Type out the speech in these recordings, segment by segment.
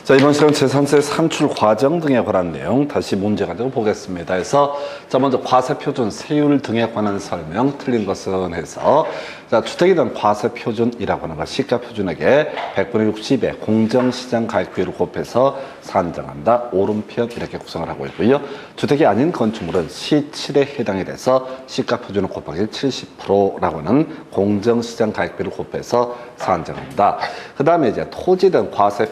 자, 이번 시간 재산세 산출 과정 등에 관한 내용 다시 문제 가지고 보겠습니다. 그래서 자, 먼저 과세 표준 세율 등에 관한 설명 틀린 것은 해서 자, 주택에 대한 과세 표준이라고 하는 것 시가 표준액에 100분의 60의 공정시장 가액비율을 곱해서 산정한다. 오른편 이렇게 구성을 하고 있고요. 주택이 아닌 건축물은 C7에 해당이 돼서 시가 표준을 곱하기 70%라고 하는 공정시장 가액비율을 곱해서 산정한다. 그 다음에 이제 토지에 대한 과세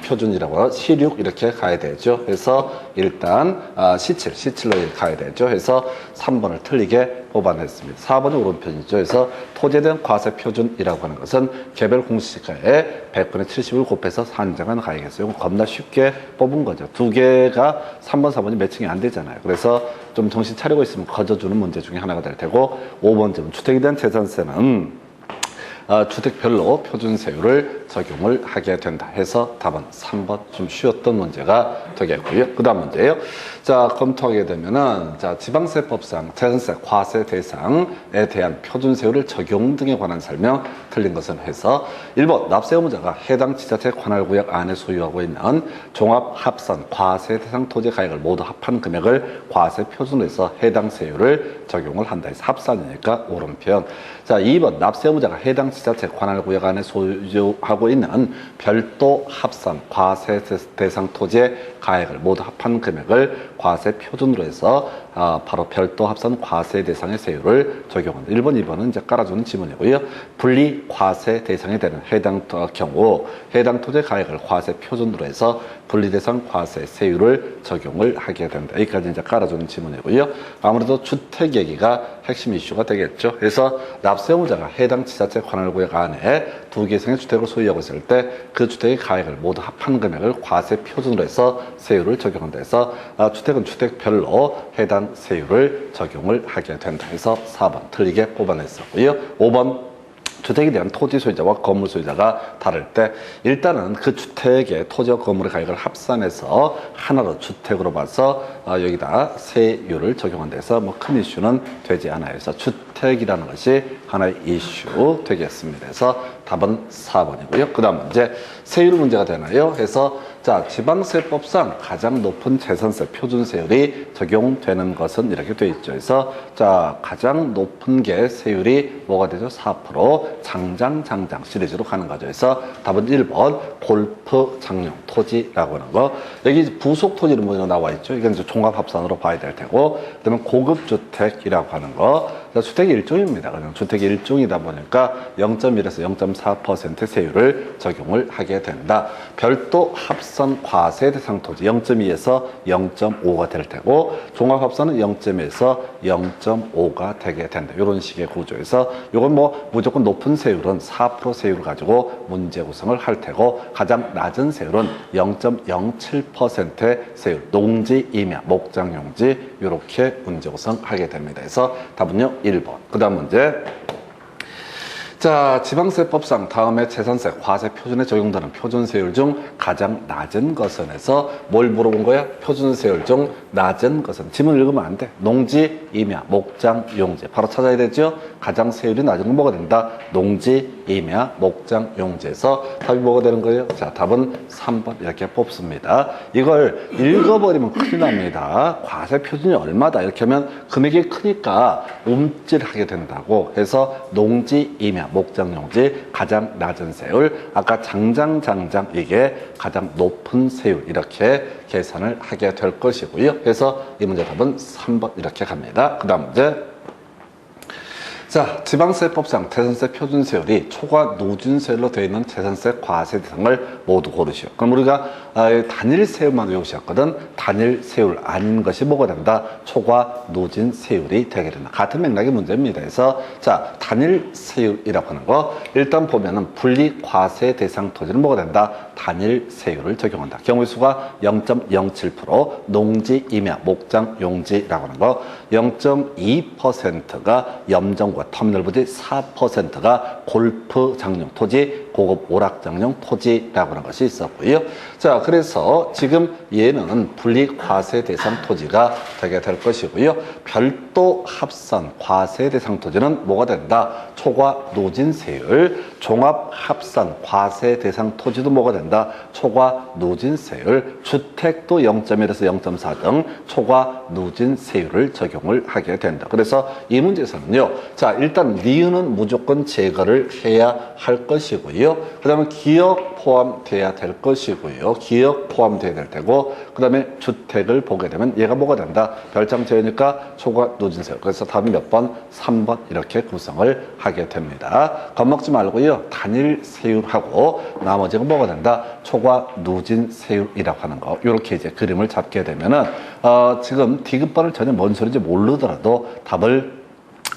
표준이라고 하는 C6 이렇게 가야 되죠. 그래서 일단 C7로 가야 되죠. 그래서 3번을 틀리게 뽑아냈습니다. 4번이 오른편이죠. 그래서 토지에 대한 과세 표준이라고 하는 것은 개별 공시지가에 100분의 70을 곱해서 산정한 가액이겠어요. 이건 겁나 쉽게 뽑은 거죠. 두 개가 3번, 4번이 매칭이 안 되잖아요. 그래서 좀 정신 차리고 있으면 거저주는 문제 중에 하나가 될 테고 5번쯤 주택에 대한 재산세는 주택별로 표준세율을 적용을 하게 된다 해서 답은 3번 좀 쉬웠던 문제가 되겠고요. 그 다음 문제예요. 자, 검토하게 되면은 자, 지방세법상 재산세 과세 대상에 대한 표준세율을 적용 등에 관한 설명 틀린 것은 해서 1번 납세 의무자가 해당 지자체 관할구역 안에 소유하고 있는 종합합산 과세 대상 토지 가액을 모두 합한 금액을 과세 표준으로 해서 해당 세율을 적용을 한다 해서 합산이니까 오른편. 자, 2번 납세 의무자가 해당 지자체 관할구역 안에 소유하고 있는 별도 합산 과세 대상 토지의 가액을 모두 합한 금액을 과세 표준으로 해서 바로 별도 합산 과세 대상의 세율을 적용한다. 1번, 2번은 이제 깔아주는 지문이고요. 분리 과세 대상이 되는 해당 경우 해당 토지의 가액을 과세 표준으로 해서 분리 대상 과세 세율을 적용을 하게 된다. 여기까지 이제 깔아주는 지문이고요. 아무래도 주택 얘기가 핵심 이슈가 되겠죠. 그래서 납세 의무자가 해당 지자체 관할구역 안에 두 개 이상의 주택을 소유하고 있을 때 그 주택의 가액을 모두 합한 금액을 과세 표준으로 해서 세율을 적용한다 해서 주택은 주택별로 해당 세율을 적용을 하게 된다 해서 4번 틀리게 뽑아냈었고요. 5번 주택에 대한 토지 소유자와 건물 소유자가 다를 때 일단은 그 주택의 토지와 건물의 가액을 합산해서 하나로 주택으로 봐서 여기다 세율을 적용한다 해서 뭐 큰 이슈는 되지 않아요. 그래서 주택이라는 것이 하나의 이슈 되겠습니다. 그래서 답은 4번이고요. 그 다음 문제 세율 문제가 되나요? 해서 자, 지방세법상 가장 높은 재산세 표준세율이 적용되는 것은 이렇게 돼 있죠. 그래서 자, 가장 높은 게 세율이 뭐가 되죠? 4% 장장 시리즈로 가는 거죠. 그래서 답은 1번 골프 장용 토지라고 하는 거. 여기 부속 토지 이런 거 나와 있죠. 이건 이제 종합합산으로 봐야 될 테고, 그다음에 고급주택이라고 하는 거. 주택이 일종입니다. 그냥 주택이 일종이다 보니까 0.1에서 0.4% 세율을 적용을 하게 된다. 별도 합산 과세 대상 토지 0.2에서 0.5가 될 테고 종합합산은 0.1에서 0.5가 되게 된다. 이런 식의 구조에서 이건 뭐 무조건 높은 세율은 4% 세율을 가지고 문제 구성을 할 테고 가장 낮은 세율은 0.07%의 세율 농지, 임야, 목장용지 이렇게 문제 구성하게 됩니다. 그래서 답은요 1번. 그 다음 문제. 자, 지방세법상 다음에 재산세 과세 표준에 적용되는 표준세율 중 가장 낮은 것은 해서 뭘 물어본 거야? 표준세율 중 낮은 것은. 지문 읽으면 안 돼. 농지, 임야, 목장, 용지. 바로 찾아야 되죠? 가장 세율이 낮은 건 뭐가 된다? 농지, 임야, 목장, 용지에서 답이 뭐가 되는 거예요? 자, 답은 3번 이렇게 뽑습니다. 이걸 읽어버리면 큰일 납니다. 과세 표준이 얼마다? 이렇게 하면 금액이 크니까 움찔하게 된다고 해서 농지, 임야, 목장용지 가장 낮은 세율, 아까 장장 이게 가장 높은 세율 이렇게 계산을 하게 될 것이고요. 그래서 이 문제 답은 3번 이렇게 갑니다. 그 다음 문제. 자, 지방세법상 재산세 표준세율이 초과 누진세율로 되어 있는 재산세 과세 대상을 모두 고르시오. 그럼 우리가 단일 세율만 외우셨거든. 단일 세율 아닌 것이 뭐가 된다? 초과 누진 세율이 되게 된다. 같은 맥락의 문제입니다. 그래서 자, 단일 세율이라고 하는 거 일단 보면은 분리 과세 대상 토지는 뭐가 된다? 단일 세율을 적용한다. 경우의 수가 0.07%, 농지, 임야, 목장, 용지라고 하는 거 0.2%가 염정고 염전과 터미널 부지 4%가 골프장용 토지, 고급 오락장용 토지라고 하는 것이 있었고요. 자, 그래서 지금 얘는 분리과세 대상 토지가 되게 될 것이고요. 별도 합산 과세 대상 토지는 뭐가 된다? 초과 누진세율. 종합 합산 과세 대상 토지도 뭐가 된다? 초과 누진세율. 주택도 0.1에서 0.4 등 초과 누진세율을 적용을 하게 된다. 그래서 이 문제에서는요. 자, 일단 니은은 무조건 제거를 해야 할 것이고요. 그 다음에 기억 포함돼야 될 것이고요. 기억 포함돼야 될 테고, 그 다음에 주택을 보게 되면 얘가 뭐가 된다? 별장 제외니까 초과 누진세율. 그래서 답이 몇 번? 3번 이렇게 구성을 하게 됩니다. 겁먹지 말고요. 단일 세율하고 나머지가 뭐가 된다? 초과 누진세율이라고 하는 거. 이렇게 이제 그림을 잡게 되면은 지금 디귿번을 전혀 뭔 소리인지 모르더라도 답을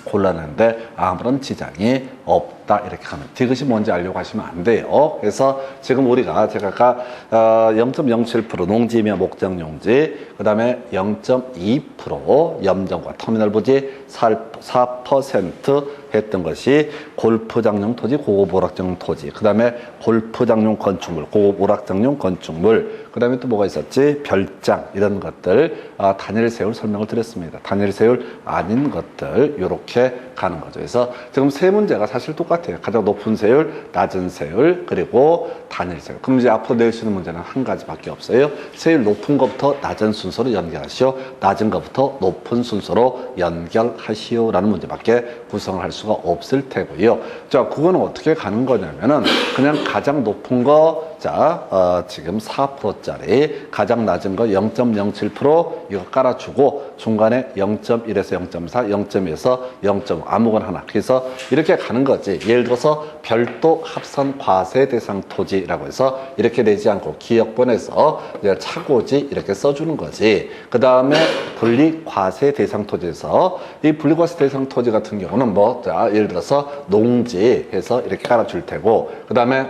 골라내는데 아무런 지장이 없다 이렇게 하면 디귿이 뭔지 알려고 하시면 안 돼요. 그래서 지금 우리가 제가 아까 0.07% 농지며 목장용지, 그 다음에 0.2% 염전과 터미널 부지 4% 했던 것이 골프장용 토지, 고급 오락장용 토지, 그 다음에 골프장용 건축물, 고급 오락장용 건축물, 그 다음에 또 뭐가 있었지? 별장, 이런 것들 단일 세율 설명을 드렸습니다. 단일 세율 아닌 것들 이렇게 가는 거죠. 그래서 지금 세 문제가 사실 똑같아요. 가장 높은 세율, 낮은 세율, 그리고 단일 세율. 그럼 이제 앞으로 낼 수 있는 문제는 한 가지밖에 없어요. 세율 높은 것부터 낮은 순서로 연결하시오, 낮은 것부터 높은 순서로 연결하시오 라는 문제밖에 구성을 할 수가 없을 테고요. 자, 그거는 어떻게 가는 거냐면은 그냥 가장 높은 거, 자, 지금 4%짜리 가장 낮은 거 0.07% 이거 깔아주고 중간에 0.1에서 0.4, 0.2에서 0.5 아무거나 하나. 그래서 이렇게 가는 거지. 예를 들어서 별도 합산 과세 대상 토지라고 해서 이렇게 내지 않고 기역번에서 차고지 이렇게 써주는 거지. 그 다음에 분리 과세 대상 토지에서 이 분리 과세 대상 토지 같은 경우는 뭐, 자, 예를 들어서 농지 해서 이렇게 깔아줄 테고, 그 다음에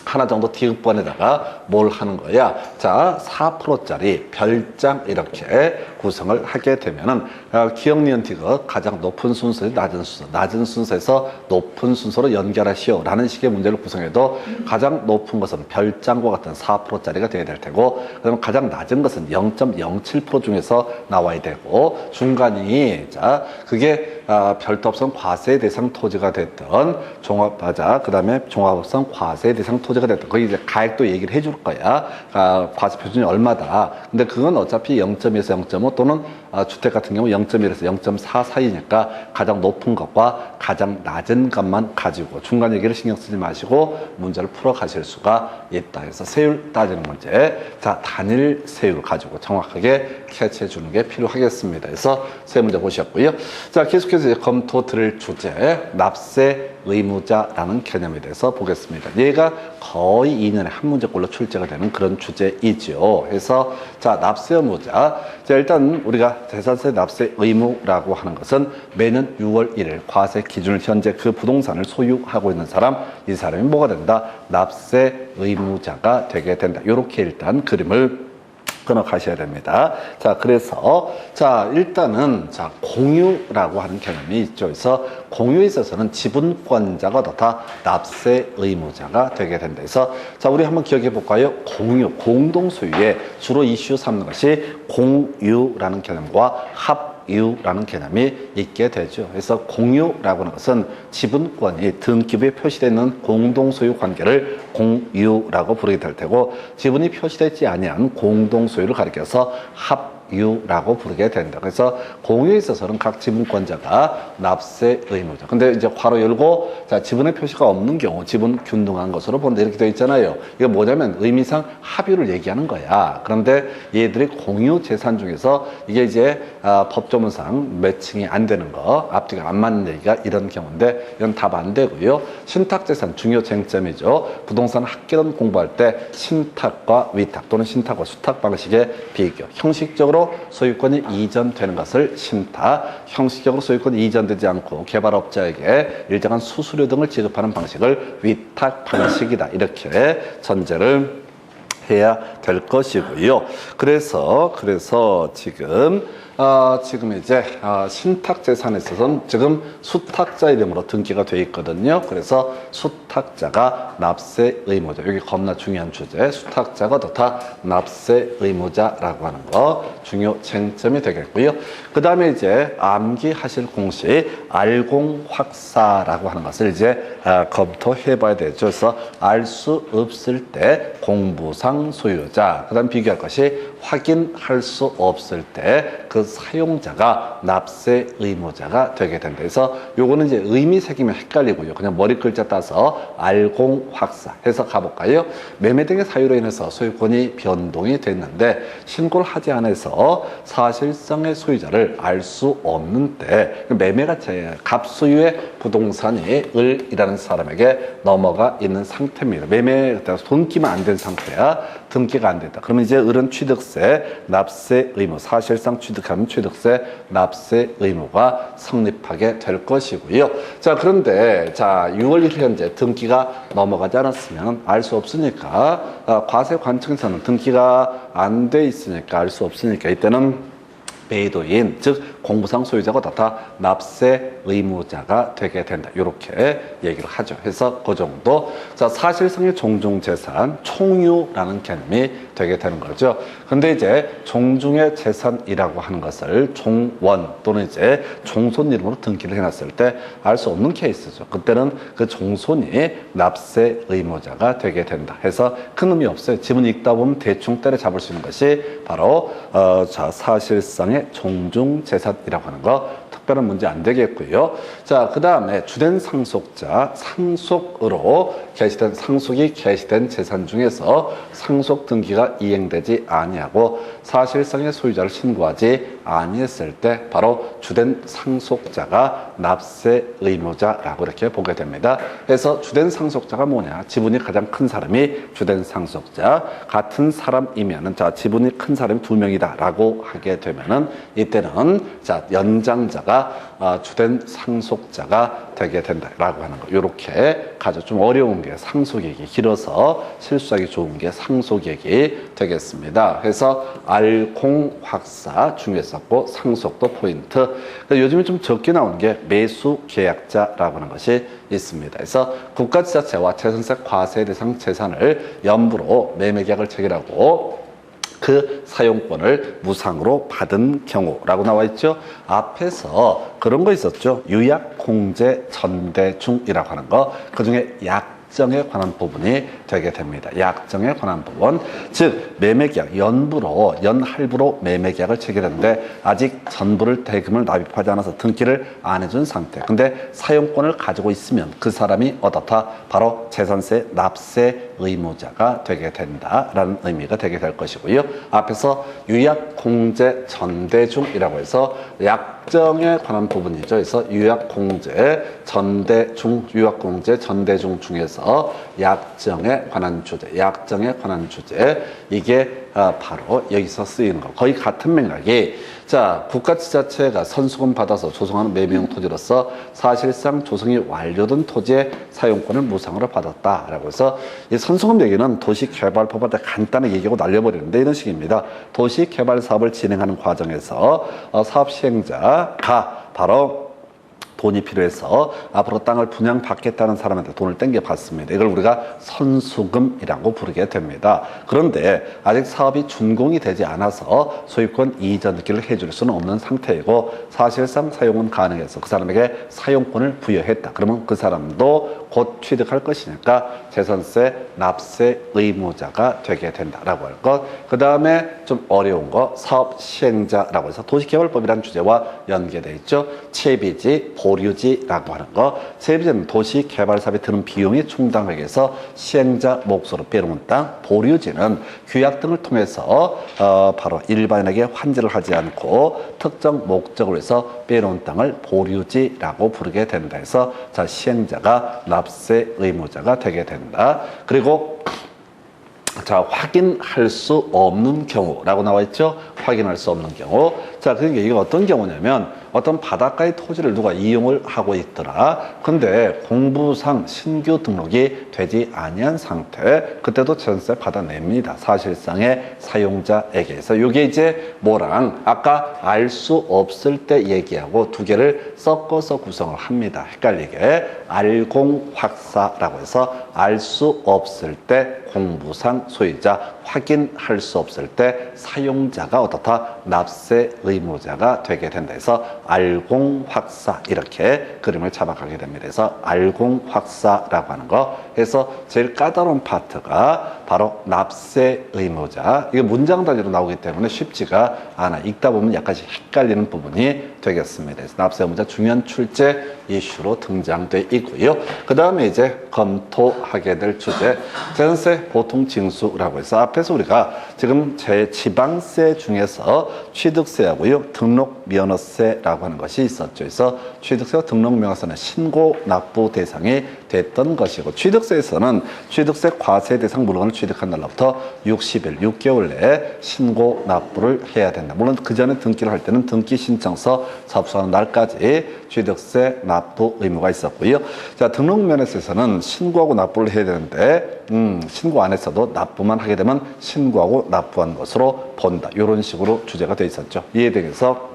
하나 정도 디귿번에다가 뭘 하는 거야? 자, 4%짜리 별장 이렇게 구성을 하게 되면은 기역, 니은, 디귿 가장 높은 순서에 낮은 순서, 낮은 순서에서 높은 순서로 연결하시오 라는 식의 문제를 구성해도 가장 높은 것은 별장과 같은 4%짜리가 되어야 될 테고, 그러면 가장 낮은 것은 0.07% 중에서 나와야 되고, 중간이 자 그게 별도합산 과세 대상 토지가 됐던 종합하자, 그 다음에 종합합산 과세 대상 토지가 됐던, 거기 이제 가액도 얘기를 해줄 거야. 과세 표준이 얼마다. 근데 그건 어차피 0.2에서 0.5 또는 주택 같은 경우 0.1에서 0.4 사이니까 가장 높은 것과 가장 낮은 것만 가지고 중간 얘기를 신경 쓰지 마시고 문제를 풀어 가실 수가 있다. 그래서 세율 따지는 문제. 자, 단일 세율 가지고 정확하게 캐치해 주는 게 필요하겠습니다. 그래서 세 문제 보셨고요. 자, 계속해서 이제 검토 드릴 주제, 납세 의무자라는 개념에 대해서 보겠습니다. 얘가 거의 2년에 한 문제꼴로 출제가 되는 그런 주제이죠. 그래서 자, 납세 의무자. 자, 일단 우리가 재산세 납세 의무라고 하는 것은 매년 6월 1일 과세 기준을 현재 그 부동산을 소유하고 있는 사람, 이 사람이 뭐가 된다? 납세 의무자가 되게 된다. 이렇게 일단 그림을 끊어 가셔야 됩니다. 자, 그래서 자, 일단은 자, 공유라고 하는 개념이 있죠. 그래서 공유에 있어서는 지분권자가 다 납세 의무자가 되게 된다. 그래서 자, 우리 한번 기억해 볼까요? 공유, 공동 소유에 주로 이슈 삼는 것이 공유라는 개념과 합유라는 개념이 있게 되죠. 그래서 공유라고 하는 것은 지분권이 등기부에 표시되어 있는 공동소유 관계를 공유라고 부르게 될 테고, 지분이 표시되지 아니한 공동소유를 가리켜서 합유라고 부르게 된다. 그래서 공유에 있어서는 각 지분권자가 납세 의무자. 근데 이제 괄호 열고, 자, 지분의 표시가 없는 경우 지분 균등한 것으로 본다 이렇게 되어 있잖아요. 이거 뭐냐면 의미상 합유를 얘기하는 거야. 그런데 얘들이 공유 재산 중에서 이게 이제 법조문상 매칭이 안 되는 거, 앞뒤가 안 맞는 얘기가 이런 경우인데 이건 답 안 되고요. 신탁재산 중요 쟁점이죠. 부동산 학개론 공부할 때 신탁과 위탁 또는 신탁과 수탁 방식의 비교. 형식적으로 소유권이 이전되는 것을 신탁, 형식적으로 소유권이 이전되지 않고 개발업자에게 일정한 수수료 등을 지급하는 방식을 위탁 방식이다. 이렇게 전제를 해야 될 것이고요. 그래서 지금 지금 이제 신탁재산에 있어서는 지금 수탁자 이름으로 등기가 돼 있거든요. 그래서 수탁자가 납세 의무자. 여기 겁나 중요한 주제. 수탁자가 어떻다? 납세 의무자라고 하는 거 중요 쟁점이 되겠고요. 그 다음에 이제 암기하실 공식 알공확사라고 하는 것을 이제 검토해 봐야 되죠. 그래서 알 수 없을 때 공부상 소유자. 그 다음 비교할 것이 확인할 수 없을 때 그 사용자가 납세 의무자가 되게 된다. 그래서 요거는 이제 의미 새기면 헷갈리고요. 그냥 머리 글자 따서 알공확사 해서 가볼까요? 매매 등의 사유로 인해서 소유권이 변동이 됐는데 신고를 하지 않아서 사실상의 소유자를 알 수 없는 때 매매가 갑소유의 부동산이 을이라는 사람에게 넘어가 있는 상태입니다. 매매에 따라서 등기만 안 된 상태야. 등기가 안 됐다. 그러면 이제 을은 취득세, 납세 의무, 사실상 취득하면 취득세, 납세 의무가 성립하게 될 것이고요. 자, 그런데 자 6월 1일 현재 등기가 넘어가지 않았으면 알 수 없으니까 과세 관청에서는 등기가 안 돼 있으니까 알 수 없으니까 이때는 매도인, 즉 공부상 소유자가 어떻다? 납세 의무자가 되게 된다. 이렇게 얘기를 하죠. 해서 그 정도. 자, 사실상의 종중재산, 총유라는 개념이 되게 되는 거죠. 근데 이제 종중의 재산이라고 하는 것을 종원 또는 이제 종손 이름으로 등기를 해놨을 때 알 수 없는 케이스죠. 그때는 그 종손이 납세 의무자가 되게 된다. 해서 큰 의미 없어요. 지문 읽다 보면 대충 때려잡을 수 있는 것이 바로 자, 사실상의 종중재산이라고 하는 거 특별한 문제 안 되겠고요. 자, 그 다음에 주된 상속자, 상속으로 개시된 상속이 개시된 재산 중에서 상속 등기가 이행되지 아니하고 사실상의 소유자를 신고하지 아니했을 때 바로 주된 상속자가 납세 의무자라고 이렇게 보게 됩니다. 그래서 주된 상속자가 뭐냐? 지분이 가장 큰 사람이 주된 상속자. 같은 사람이면은 자 지분이 큰 사람이 2명이다라고 하게 되면은 이때는 자 연장자가 주된 상속자가 되게 된다라고 하는 거. 이렇게 가져 좀 어려운 게 상속액이 길어서 실수하기 좋은 게 상속액이 되겠습니다. 그래서 알공확사 중요했었고 상속도 포인트. 요즘에 좀 적게 나오는 게 매수계약자라고 하는 것이 있습니다. 그래서 국가지자체와 재산세 과세 대상 재산을 연부로 매매계약을 체결하고 그 사용권을 무상으로 받은 경우라고 나와 있죠. 앞에서 그런 거 있었죠. 유약공제 전대중이라고 하는 거. 그중에 약정에 관한 부분이 되게 됩니다. 약정에 관한 부분. 즉 매매계약, 연부로, 연할부로 매매계약을 체결했는데 아직 전부를 대금을 납입하지 않아서 등기를 안 해준 상태. 근데 사용권을 가지고 있으면 그 사람이 어떻다? 바로 재산세 납세 의무자가 되게 된다라는 의미가 되게 될 것이고요. 앞에서 유약공제 전대중이라고 해서 약정에 관한 부분이죠. 그래서 유약공제 전대중, 유약공제 전대중 중에서 약정에 관한 주제, 약정에 관한 주제 이게 바로 여기서 쓰이는 거. 거의 같은 맥락이 자 국가지자체가 선수금 받아서 조성하는 매매용 토지로서 사실상 조성이 완료된 토지의 사용권을 무상으로 받았다라고 해서 이 선수금 얘기는 도시개발법한테 간단하게 얘기하고 날려버리는데 이런 식입니다. 도시개발 사업을 진행하는 과정에서 사업 시행자가 바로 돈이 필요해서 앞으로 땅을 분양받겠다는 사람한테 돈을 땡겨받습니다. 이걸 우리가 선수금이라고 부르게 됩니다. 그런데 아직 사업이 준공이 되지 않아서 소유권 이전기를 해줄 수는 없는 상태이고 사실상 사용은 가능해서 그 사람에게 사용권을 부여했다. 그러면 그 사람도 곧 취득할 것이니까 재산세 납세 의무자가 되게 된다라고 할 것. 그 다음에 좀 어려운 거 사업 시행자라고 해서 도시개발법이라는 주제와 연계되어 있죠. 채비지, 보류지라고 하는 거. 채비지는 도시개발 사업에 드는 비용이 충당하기 위해서 시행자 몫으로 빼놓은 땅. 보류지는 규약 등을 통해서 바로 일반인에게 환지를 하지 않고 특정 목적을 위해서 빼놓은 땅을 보류지라고 부르게 된다 해서 자 시행자가 납세 의무자가 되게 된다. 그리고 자 확인할 수 없는 경우라고 나와 있죠. 확인할 수 없는 경우. 자 그러니까 이게 어떤 경우냐면 어떤 바닷가의 토지를 누가 이용을 하고 있더라. 근데 공부상 신규 등록이 되지 아니한 상태, 그때도 전세 받아냅니다. 사실상의 사용자에게서. 이게 이제 뭐랑 아까 알 수 없을 때 얘기하고 두 개를 섞어서 구성을 합니다. 헷갈리게. 알공확사라고 해서 알 수 없을 때 공부상 소유자, 확인할 수 없을 때 사용자가 어떻다? 납세 의무자가 되게 된다 해서 알공확사, 이렇게 그림을 잡아가게 됩니다. 그래서 알공확사라고 하는 거 해서 제일 까다로운 파트가 바로 납세 의무자. 이게 문장 단위로 나오기 때문에 쉽지가 않아. 읽다 보면 약간씩 헷갈리는 부분이 되겠습니다. 그래서 납세 의무자 중요한 출제 이슈로 등장돼 있고요. 그 다음에 이제 검토하게 될 주제, 재산세 보통 징수라고 해서 앞에서 우리가 지금 지방세 중에서 취득세하고요, 등록면허세라고 하는 것이 있었죠. 그래서 취득세와 등록면허세는 신고 납부 대상이 됐던 것이고, 취득세에서는 취득세 과세 대상 물건을 취득한 날로부터 60일, 6개월 내에 신고 납부를 해야 된다. 물론 그 전에 등기를 할 때는 등기 신청서 접수하는 날까지 취득세 납부 의무가 있었고요. 자, 등록면허세에서는 신고하고 납부를 해야 되는데 신고 안 했어도 납부만 하게 되면 신고하고 납부한 것으로 본다. 이런 식으로 주제가 되어 있었죠. 이에 대해서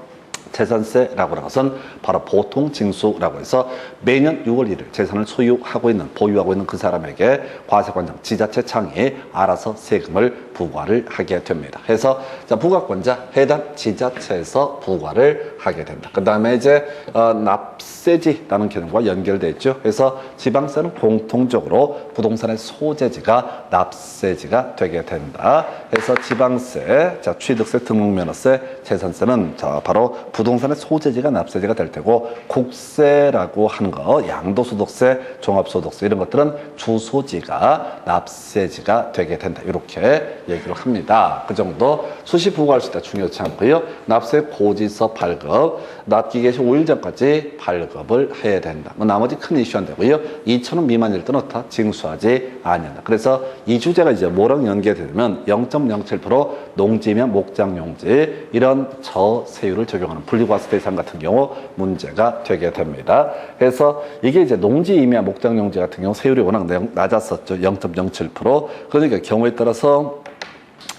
재산세라고 하는 것은 바로 보통 징수라고 해서 매년 6월 1일 재산을 소유하고 있는, 보유하고 있는 그 사람에게 과세관장, 지자체청이 알아서 세금을 부과를 하게 됩니다. 그래서 자, 부과권자 해당 지자체에서 부과를 하게 된다. 그 다음에 이제 납세지라는 개념과 연결되어 있죠. 그래서 지방세는 공통적으로 부동산의 소재지가 납세지가 되게 된다. 그래서 지방세, 자, 취득세, 등록면허세, 재산세는 자, 바로 부동산의 소재지가 납세지가 될 테고, 국세라고 하는 거, 양도소득세, 종합소득세 이런 것들은 주소지가 납세지가 되게 된다. 이렇게 얘기를 합니다. 그 정도 수시 부과할 수 있다. 중요치 않고요. 납세 고지서 발급, 납기 개시 5일 전까지 발급을 해야 된다. 뭐 나머지 큰 이슈 안 되고요. 2,000원 미만일 때는 어떻다? 징수하지 아니한다. 그래서 이 주제가 이제 뭐랑 연계되면 0.07% 농지면 목장용지 이런 저세율을 적용하는 분리과세 대상 같은 경우 문제가 되게 됩니다. 그래서 이게 이제 농지 임야 목장용지 같은 경우 세율이 워낙 낮았었죠. 0.07%. 그러니까 경우에 따라서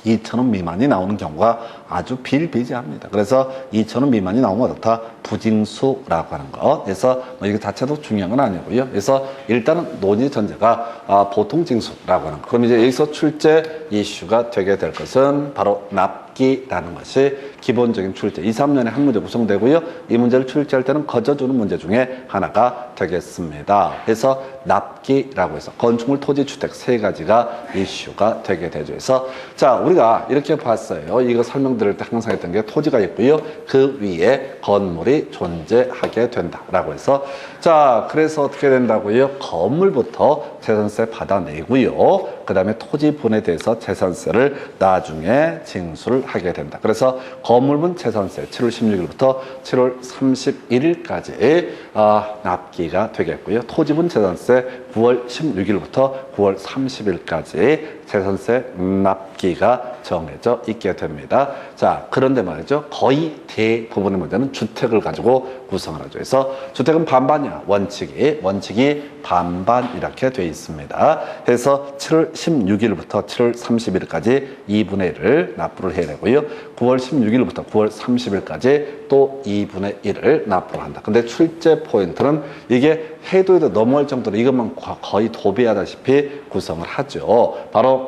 2,000원 미만이 나오는 경우가 아주 비일비재합니다. 그래서 2,000원 미만이 나오면 어떻다? 부징수라고 하는 것. 그래서 뭐 이게 자체도 중요한 건 아니고요. 그래서 일단은 논의 전제가 보통 징수라고 하는 것. 그럼 이제 여기서 출제 이슈가 되게 될 것은 바로 납기라는 것이 기본적인 출제. 2, 3년에 한 문제 구성되고요. 이 문제를 출제할 때는 거저주는 문제 중에 하나가 되겠습니다. 그래서 납기라고 해서 건축물, 토지, 주택 세 가지가 이슈가 되게 되죠. 그래서 자, 우리가 이렇게 봤어요. 이거 설명드릴 때 항상 했던 게 토지가 있고요. 그 위에 건물이 존재하게 된다라고 해서 자, 그래서 어떻게 된다고요? 건물부터 재산세 받아내고요. 그 다음에 토지분에 대해서 재산세를 나중에 징수를 하게 된다. 그래서 건물분 재산세 7월 16일부터 7월 31일까지 납기가 되겠고요. 토지분 재산세 9월 16일부터 9월 30일까지 재산세 납기가 정해져 있게 됩니다. 자, 그런데 말이죠. 거의 대부분의 문제는 주택을 가지고 구성을 하죠. 그래서 주택은 반반이야. 원칙이 반반 이렇게 돼 있습니다. 그래서 7월 16일부터 7월 30일까지 2분의 1을 납부를 해야 되고요. 9월 16일부터 9월 30일까지 또 2분의 1을 납부를 한다. 근데 출제 포인트는 이게 해도 넘어갈 정도로 이것만 거의 도배하다시피 구성을 하죠. 바로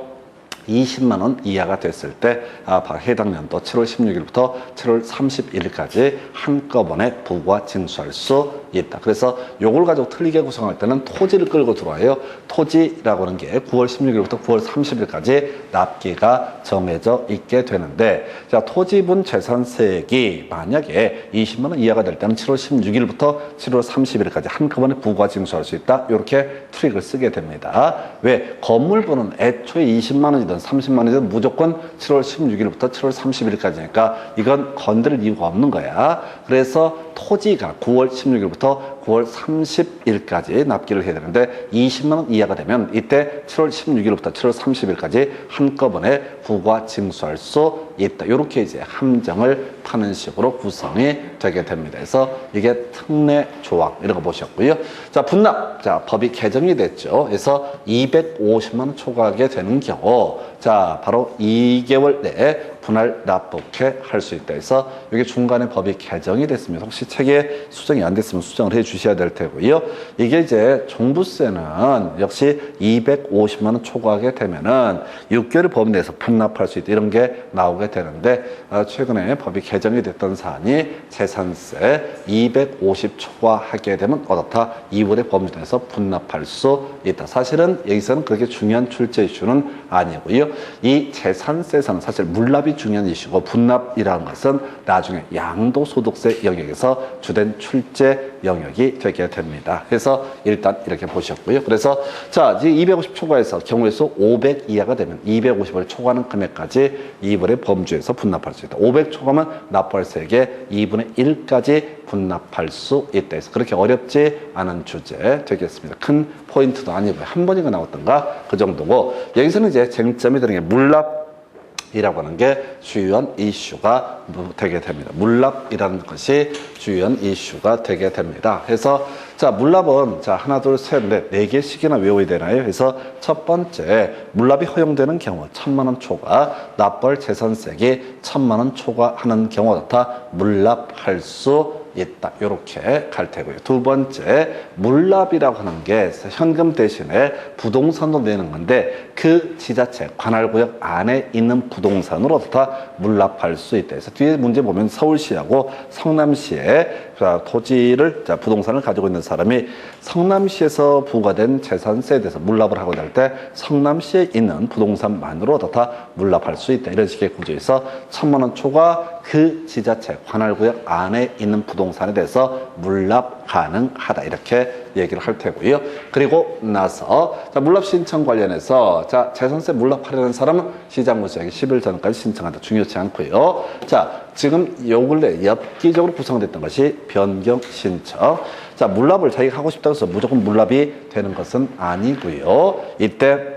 20만 원 이하가 됐을 때 바로 해당 연도 7월 16일부터 7월 31일까지 한꺼번에 부과 징수할 수 있다. 그래서 요걸 가지고 틀리게 구성할 때는 토지를 끌고 들어와요. 토지라고 하는 게 9월 16일부터 9월 30일까지 납기가 정해져 있게 되는데, 자, 토지분 재산세액이 만약에 20만 원 이하가 될 때는 7월 16일부터 7월 30일까지 한꺼번에 부과 징수할 수 있다. 이렇게 트릭을 쓰게 됩니다. 왜? 건물분은 애초에 20만 원이든 30만 원이든 무조건 7월 16일부터 7월 30일까지니까 이건 건드릴 이유가 없는 거야. 그래서 토지가 9월 16일부터 9월 30일까지 납기를 해야 되는데 20만 원 이하가 되면 이때 7월 16일부터 7월 30일까지 한꺼번에 부과 징수할 수 있다. 이렇게 이제 함정을 하는 식으로 구성이 되게 됩니다. 그래서 이게 특례 조항 이런 거 보셨고요. 자, 분납. 자, 법이 개정이 됐죠. 그래서 250만 원 초과하게 되는 경우 자, 바로 2개월 내에 분할 납부해 할 수 있다 해서 이게 중간에 법이 개정이 됐습니다. 혹시 책에 수정이 안 됐으면 수정을 해 주셔야 될 테고요. 이게 이제 종부세는 역시 250만 원 초과하게 되면은 6개월 범위 내에서 분납할 수 있다 이런 게 나오게 되는데 최근에 법이 개정이 됐던 사안이 재산세 250 초과하게 되면 어떻다? 2월의 범위 내에서 분납할 수 있다. 사실은 여기서는 그렇게 중요한 출제 이슈는 아니고요. 이 재산세에서는 사실 물납이 중요한 이슈고 분납이라는 것은 나중에 양도소득세 영역에서 주된 출제 영역이 되게 됩니다. 그래서 일단 이렇게 보셨고요. 그래서 자, 이제 250 초과해서 경우의 수 500 이하가 되면 250을 초과하는 금액까지 2분의 범주에서 분납할 수 있다. 500 초과하면 납부할세액의 2분의 1까지 분납할 수 있다 해서 그렇게 어렵지 않은 주제 되겠습니다. 큰 포인트도 아니고요. 한 번인가 나왔던가 그 정도고 여기서는 이제 쟁점이 되는 게 물납이라고 하는 게 주요한 이슈가 되게 됩니다. 물납이라는 것이 주요한 이슈가 되게 됩니다. 그래서 자, 물납은 자, 하나, 둘, 셋, 넷, 4개씩이나 외워야 되나요? 그래서 첫 번째, 물납이 허용되는 경우 1,000만 원 초과, 납부할 재산세액이 1,000만 원 초과하는 경우가 다 물납할 수 있다. 이렇게 갈 테고요. 두 번째, 물납이라고 하는 게 현금 대신에 부동산으로 내는 건데 그 지자체 관할구역 안에 있는 부동산으로 다 물납할 수 있다. 그래서 뒤에 문제 보면 서울시하고 성남시에 토지를 부동산을 가지고 있는 사람이 성남시에서 부과된 재산세에 대해서 물납을 하고 날 때 성남시에 있는 부동산만으로 다 물납할 수 있다. 이런 식의 구조에서 1,000만 원 초과 그 지자체 관할구역 안에 있는 부동산에 대해서 물납 가능하다. 이렇게 얘기를 할 테고요. 그리고 나서 자, 물납 신청 관련해서 자, 재산세 물납하려는 사람은 시장문서에게 10일 전까지 신청한다. 중요치 않고요. 자, 지금 요 근래 엽기적으로 구성됐던 것이 변경 신청. 자, 물납을 자기가 하고 싶다고 해서 무조건 물납이 되는 것은 아니고요. 이때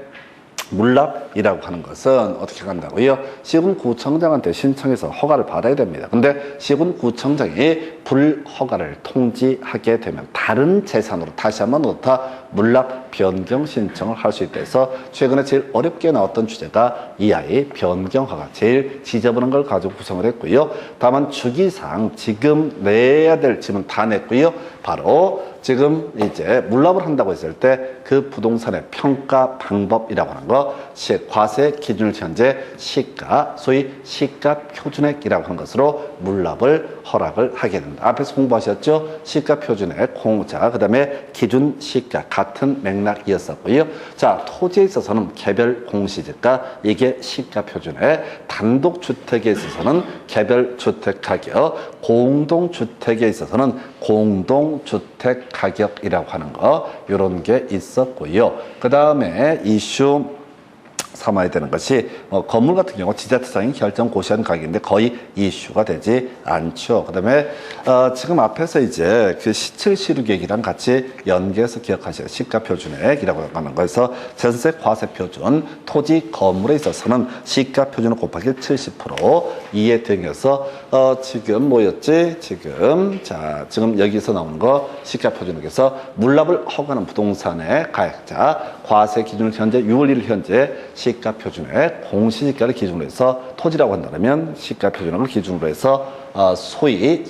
물납이라고 하는 것은 어떻게 간다고요? 시군구청장한테 신청해서 허가를 받아야 됩니다. 근데 시군구청장이 불허가를 통지하게 되면 다른 재산으로 다시 한번 넣다 물납 변경 신청을 할 수 있다 해서 최근에 제일 어렵게 나왔던 주제가 이 아이 변경허가 제일 지저분한 걸 가지고 구성을 했고요. 다만 주기상 지금 내야 될 짐은 다 냈고요. 바로 지금 이제 물납을 한다고 했을 때 그 부동산의 평가 방법이라고 하는 거 과세 기준을 현재 시가 소위 시가 표준액이라고 하는 것으로 물납을 허락을 하게 됩니다. 앞에서 공부하셨죠? 시가 표준액 공자 그다음에 기준 시가 같은 맥락이었었고요. 자, 토지에 있어서는 개별 공시지가 이게 시가 표준액, 단독주택에 있어서는 개별 주택 가격, 공동주택에 있어서는 공동주택 가격이라고 하는 거 이런 게 있었고요. 그 다음에 이슈 삼아야 되는 것이 건물 같은 경우 지자체장이 결정 고시한 가격인데 거의 이슈가 되지 않죠. 그다음에 지금 앞에서 이제 그 시칠 시루객이랑 같이 연계해서 기억하셔야 시가 표준액이라고 하는 거에서 전세 과세 표준 토지 건물에 있어서는 시가 표준을 곱하기 70% 이에 등해서 지금 뭐였지? 지금 여기서 나오는 거 시가 표준액에서 물납을 허가하는 부동산의 가액자 과세 기준을 현재 6월 1일 현재 시가 표준액 공시지가를 기준으로 해서 토지라고 한다면 시가 표준액을 기준으로 해서 소위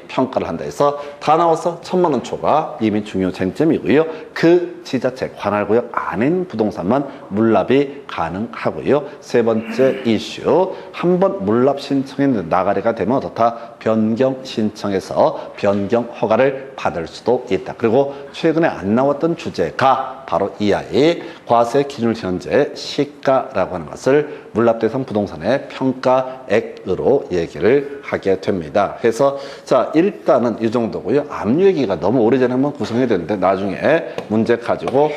평가를 한다 해서 다 나와서 1,000만 원 초과 이미 중요 쟁점이고요. 그 지자체 관할구역 안에 있는 부동산만 물납이 가능하고요. 세 번째 이슈 한번 물납 신청했는데 나가리가 되면 어떻다? 변경 신청해서 변경 허가를 받을 수도 있다. 그리고 최근에 안 나왔던 주제가 바로 이 아이 과세 기준을 현재 시가라고 하는 것을 물납 대상 부동산의 평가액으로 얘기를 하게 됩니다. 그래서 자, 일단은 이 정도고요. 압류 얘기가 너무 오래전에 한번 구성해야 되는데 나중에 문제 가지고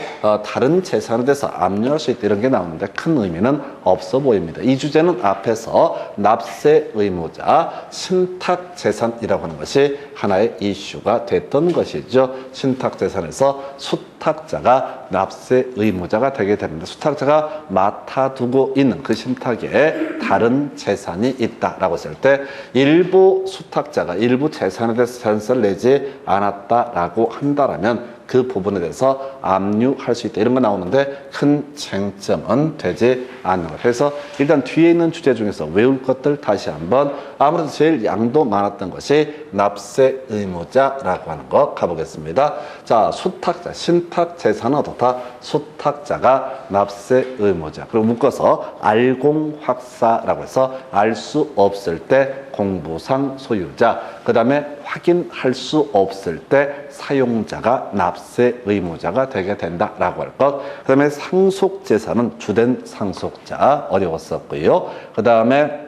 다른 재산에 대해서 압류할 수 있다 이런 게 나오는데 큰 의미는 없어 보입니다. 이 주제는 앞에서 납세 의무자, 신탁재산이라고 하는 것이 하나의 이슈가 됐던 것이죠. 신탁재산에서 수탁자가 납세 의무자가 되게 됩니다. 수탁자가 맡아두고 있는 그 신탁에 다른 재산이 있다라고 했을 때 일부 수탁자가 일부 재산에 대해서 전세를 내지 않았다라고 한다라면 그 부분에 대해서 압류할 수 있다. 이런 거 나오는데 큰 쟁점은 되지 않는 것. 그래서 일단 뒤에 있는 주제 중에서 외울 것들 다시 한번 아무래도 제일 양도 많았던 것이 납세 의무자라고 하는 거 가보겠습니다. 자, 수탁자, 신탁 재산은 어떻다? 수탁자가 납세 의무자. 그리고 묶어서 알공확사라고 해서 알 수 없을 때 공부상 소유자, 그 다음에 확인할 수 없을 때 사용자가 납세 의무자가 되게 된다라고 할 것. 그 다음에 상속재산은 주된 상속자, 어려웠었고요. 그 다음에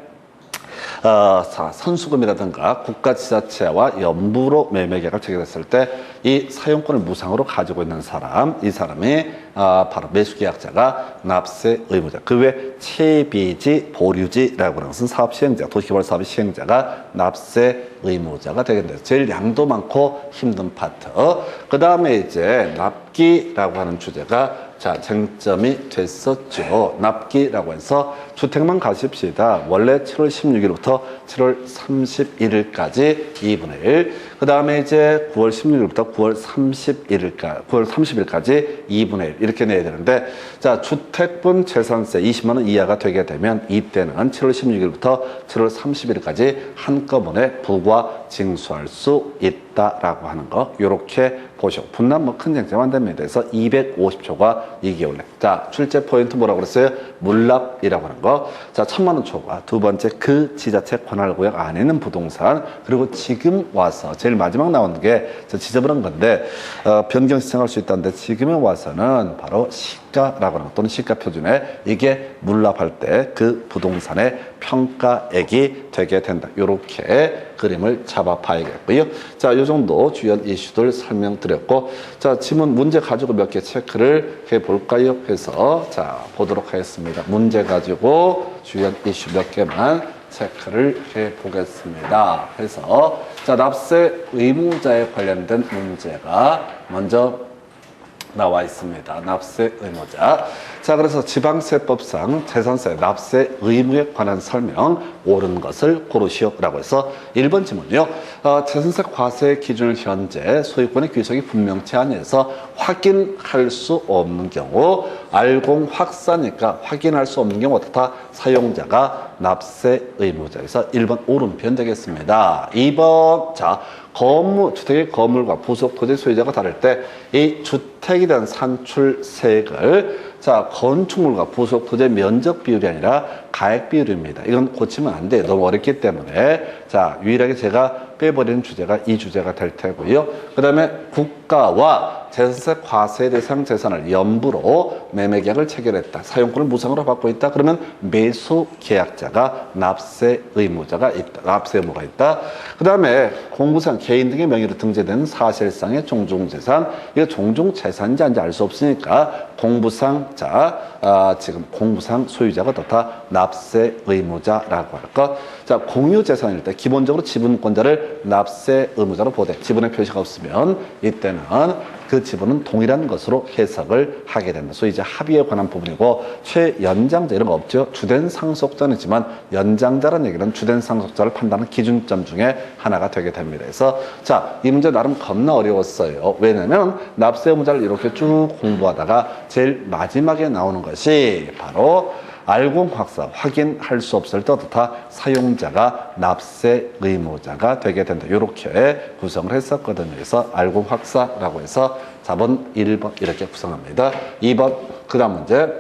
선수금이라든가 국가지자체와 연부로 매매계약을 체결했을 때 이 사용권을 무상으로 가지고 있는 사람, 이 사람이 바로 매수계약자가 납세 의무자. 그 외 채비지, 보류지라고 하는 것은 사업시행자, 도시개발 사업의 시행자가 납세 의무자가 되겠는데 제일 양도 많고 힘든 파트. 그 다음에 이제 납기라고 하는 주제가 자, 쟁점이 됐었죠. 납기라고 해서 주택만 가십시다. 원래 7월 16일부터 7월 31일까지 2분의 1. 그 다음에 이제 9월 16일부터 9월 30일까지 2분의 1. 이렇게 내야 되는데, 자, 주택분 재산세 20만 원 이하가 되게 되면 이때는 7월 16일부터 7월 30일까지 한꺼번에 부과 징수할 수 있다라고 하는 거. 요렇게 보시고. 분남 뭐 큰 쟁점 안 됩니다. 그래서 250초과 2개월 내. 자, 출제 포인트 뭐라고 그랬어요? 물납이라고 하는 거. 자, 1,000만 원 초과. 두 번째, 그 지자체 관할구역 안에 있는 부동산. 그리고 지금 와서 제일 마지막 나오는 게 지저분한 건데 변경 신청할 수 있다는데 지금에 와서는 바로 시가라고 하는 것 또는 시가 표준에 이게 물납할 때 그 부동산의 평가액이 되게 된다. 요렇게 그림을 잡아 봐야겠고요. 자, 요 정도 주요 이슈들 설명드렸고, 자, 지문 문제 가지고 몇 개 체크를 해 볼까요? 해서 자, 보도록 하겠습니다. 문제 가지고 주요 이슈 몇 개만 체크를 해 보겠습니다. 그래서 자, 납세 의무자에 관련된 문제가 먼저 나와 있습니다. 납세 의무자. 자, 그래서 지방세법상 재산세 납세 의무에 관한 설명 옳은 것을 고르시오라고 해서 1번 지문이요. 재산세 과세 기준을 현재 소유권의 규정이 분명치 않아서 확인할 수 없는 경우 알공확사니까 확인할 수 없는 경우 어떻다? 사용자가 납세 의무자에서 1번 오른편 되겠습니다. 2번 자, 주택의 건물과 부속 토지 소유자가 다를 때 이 주택에 대한 산출세액을 자, 건축물과 부속 토지의 면적 비율이 아니라 가액 비율입니다. 이건 고치면 안 돼요. 너무 어렵기 때문에. 자, 유일하게 제가 빼버리는 주제가 이 주제가 될 테고요. 그 다음에 국가와 재산세 과세 대상 재산을 연부로 매매계약을 체결했다. 사용권을 무상으로 받고 있다. 그러면 매수 계약자가 납세 의무자가 있다. 납세 의무가 있다. 그 다음에 공부상 개인 등의 명의로 등재된 사실상의 종중재산. 이거 종중재산인지 아닌지 알 수 없으니까 공부상 지금 공부상 소유자가 어떻다? 납세 의무자라고 할 것. 자, 공유재산일 때 기본적으로 지분권자를 납세 의무자로 보되 지분의 표시가 없으면 이때는 그 지분은 동일한 것으로 해석을 하게 된다. 소위 이제 합의에 관한 부분이고 최연장자 이런 거 없죠. 주된 상속자이지만 연장자라는 얘기는 주된 상속자를 판단하는 기준점 중에 하나가 되게 됩니다. 그래서 자, 이 문제 나름 겁나 어려웠어요. 왜냐면 납세 의무자를 이렇게 쭉 공부하다가 제일 마지막에 나오는 것이 바로 알공확사 확인할 수 없을 때 어떻다? 사용자가 납세 의무자가 되게 된다. 이렇게 구성을 했었거든요. 그래서 알공확사라고 해서 4번, 1번 이렇게 구성합니다. 2번 그 다음 문제.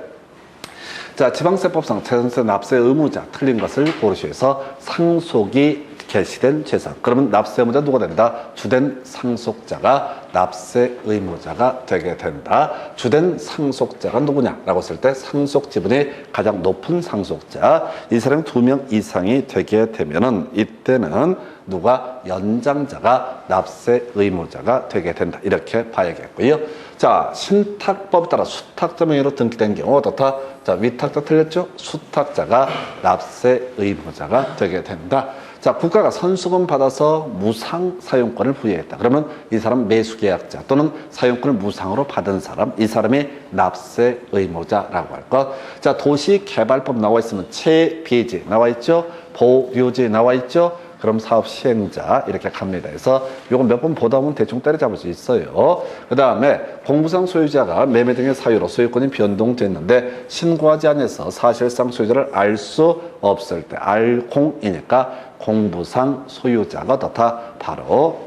자, 지방세법상 재산세 납세 의무자 틀린 것을 고르시해서 상속이 개시된 재산. 그러면 납세 의무자 누가 된다? 주된 상속자가 납세 의무자가 되게 된다. 주된 상속자가 누구냐라고 했을 때 상속 지분이 가장 높은 상속자. 이 사람이 2명 이상이 되게 되면은 이때는 누가 연장자가 납세 의무자가 되게 된다. 이렇게 봐야겠고요. 자, 신탁법에 따라 수탁자 명의로 등기된 경우 어떻다? 자, 위탁자 틀렸죠? 수탁자가 납세 의무자가 되게 된다. 자, 국가가 선수금 받아서 무상 사용권을 부여했다. 그러면 이 사람 매수계약자 또는 사용권을 무상으로 받은 사람, 이 사람이 납세 의무자라고 할 것. 자, 도시개발법 나와 있으면 채비지 나와 있죠? 보유지 나와 있죠? 그럼 사업 시행자 이렇게 갑니다. 그래서 요거 몇 번 보다 보면 대충 때려잡을 수 있어요. 그 다음에 공부상 소유자가 매매 등의 사유로 소유권이 변동됐는데 신고하지 않아서 사실상 소유자를 알 수 없을 때 알공이니까 공부상 소유자가 어떻다? 바로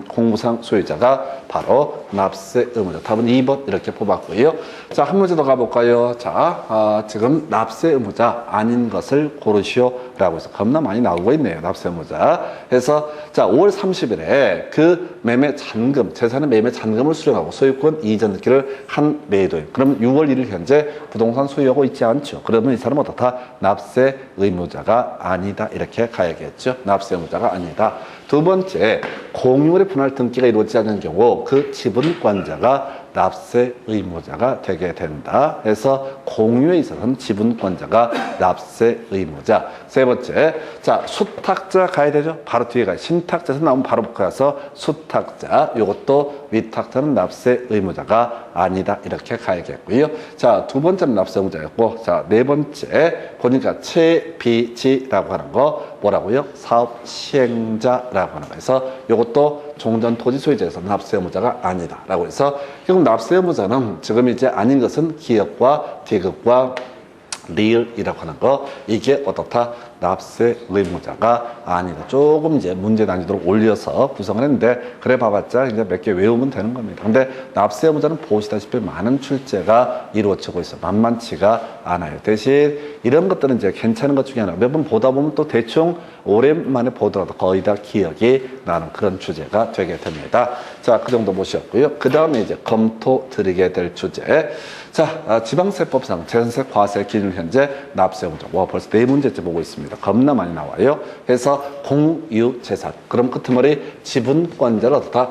공부상 소유자가 바로 납세 의무자. 답은 2번 이렇게 뽑았고요. 자, 한 문제 더 가볼까요? 자, 지금 납세 의무자 아닌 것을 고르시오라고 해서 겁나 많이 나오고 있네요. 납세 의무자. 그래서 자, 5월 30일에 그 매매 잔금, 재산의 매매 잔금을 수령하고 소유권 이전 등기를 한 매도인. 그럼 6월 1일 현재 부동산 소유하고 있지 않죠. 그러면 이 사람은 어떻다? 납세 의무자가 아니다. 이렇게 가야겠죠. 납세 의무자가 아니다. 두 번째, 공유물의 분할 등기가 이루어지지 않는 경우 그 지분권자가 납세 의무자가 되게 된다. 그래서 공유에 있어서는 지분권자가 납세 의무자. 세 번째, 자, 수탁자 가야 되죠. 바로 뒤에 가요. 신탁자에서 나오면 바로 가서 수탁자. 이것도 위탁자는 납세 의무자가 아니다. 이렇게 가야겠고요. 자, 두 번째는 납세 의무자였고, 자, 네 번째 보니까 채비지라고 하는 거 뭐라고요? 사업 시행자라고 하는 거에서 이것도 종전 토지 소유자에서 납세 의무자가 아니다라고 해서 결국 납세 의무자는 지금 이제 아닌 것은 기업과 디귿과 리을이라고 하는 거 이게 어떻다? 납세 의무자가 아니다. 조금 이제 문제 난이도를 올려서 구성을 했는데 그래 봐봤자 이제 몇 개 외우면 되는 겁니다. 근데 납세 의무자는 보시다시피 많은 출제가 이루어지고 있어 만만치가 않아요. 대신 이런 것들은 이제 괜찮은 것 중에 하나. 몇 번 보다 보면 또 대충 오랜만에 보더라도 거의 다 기억이 나는 그런 주제가 되게 됩니다. 자, 그 정도 보셨고요. 그 다음에 이제 검토 드리게 될 주제. 자, 지방세법상 재산세 과세 기준 현재 납세 의무자. 와, 벌써 4문제째 보고 있습니다. 겁나 많이 나와요. 그래서 공유재산. 그럼 끄트머리 지분권자를 어떻다?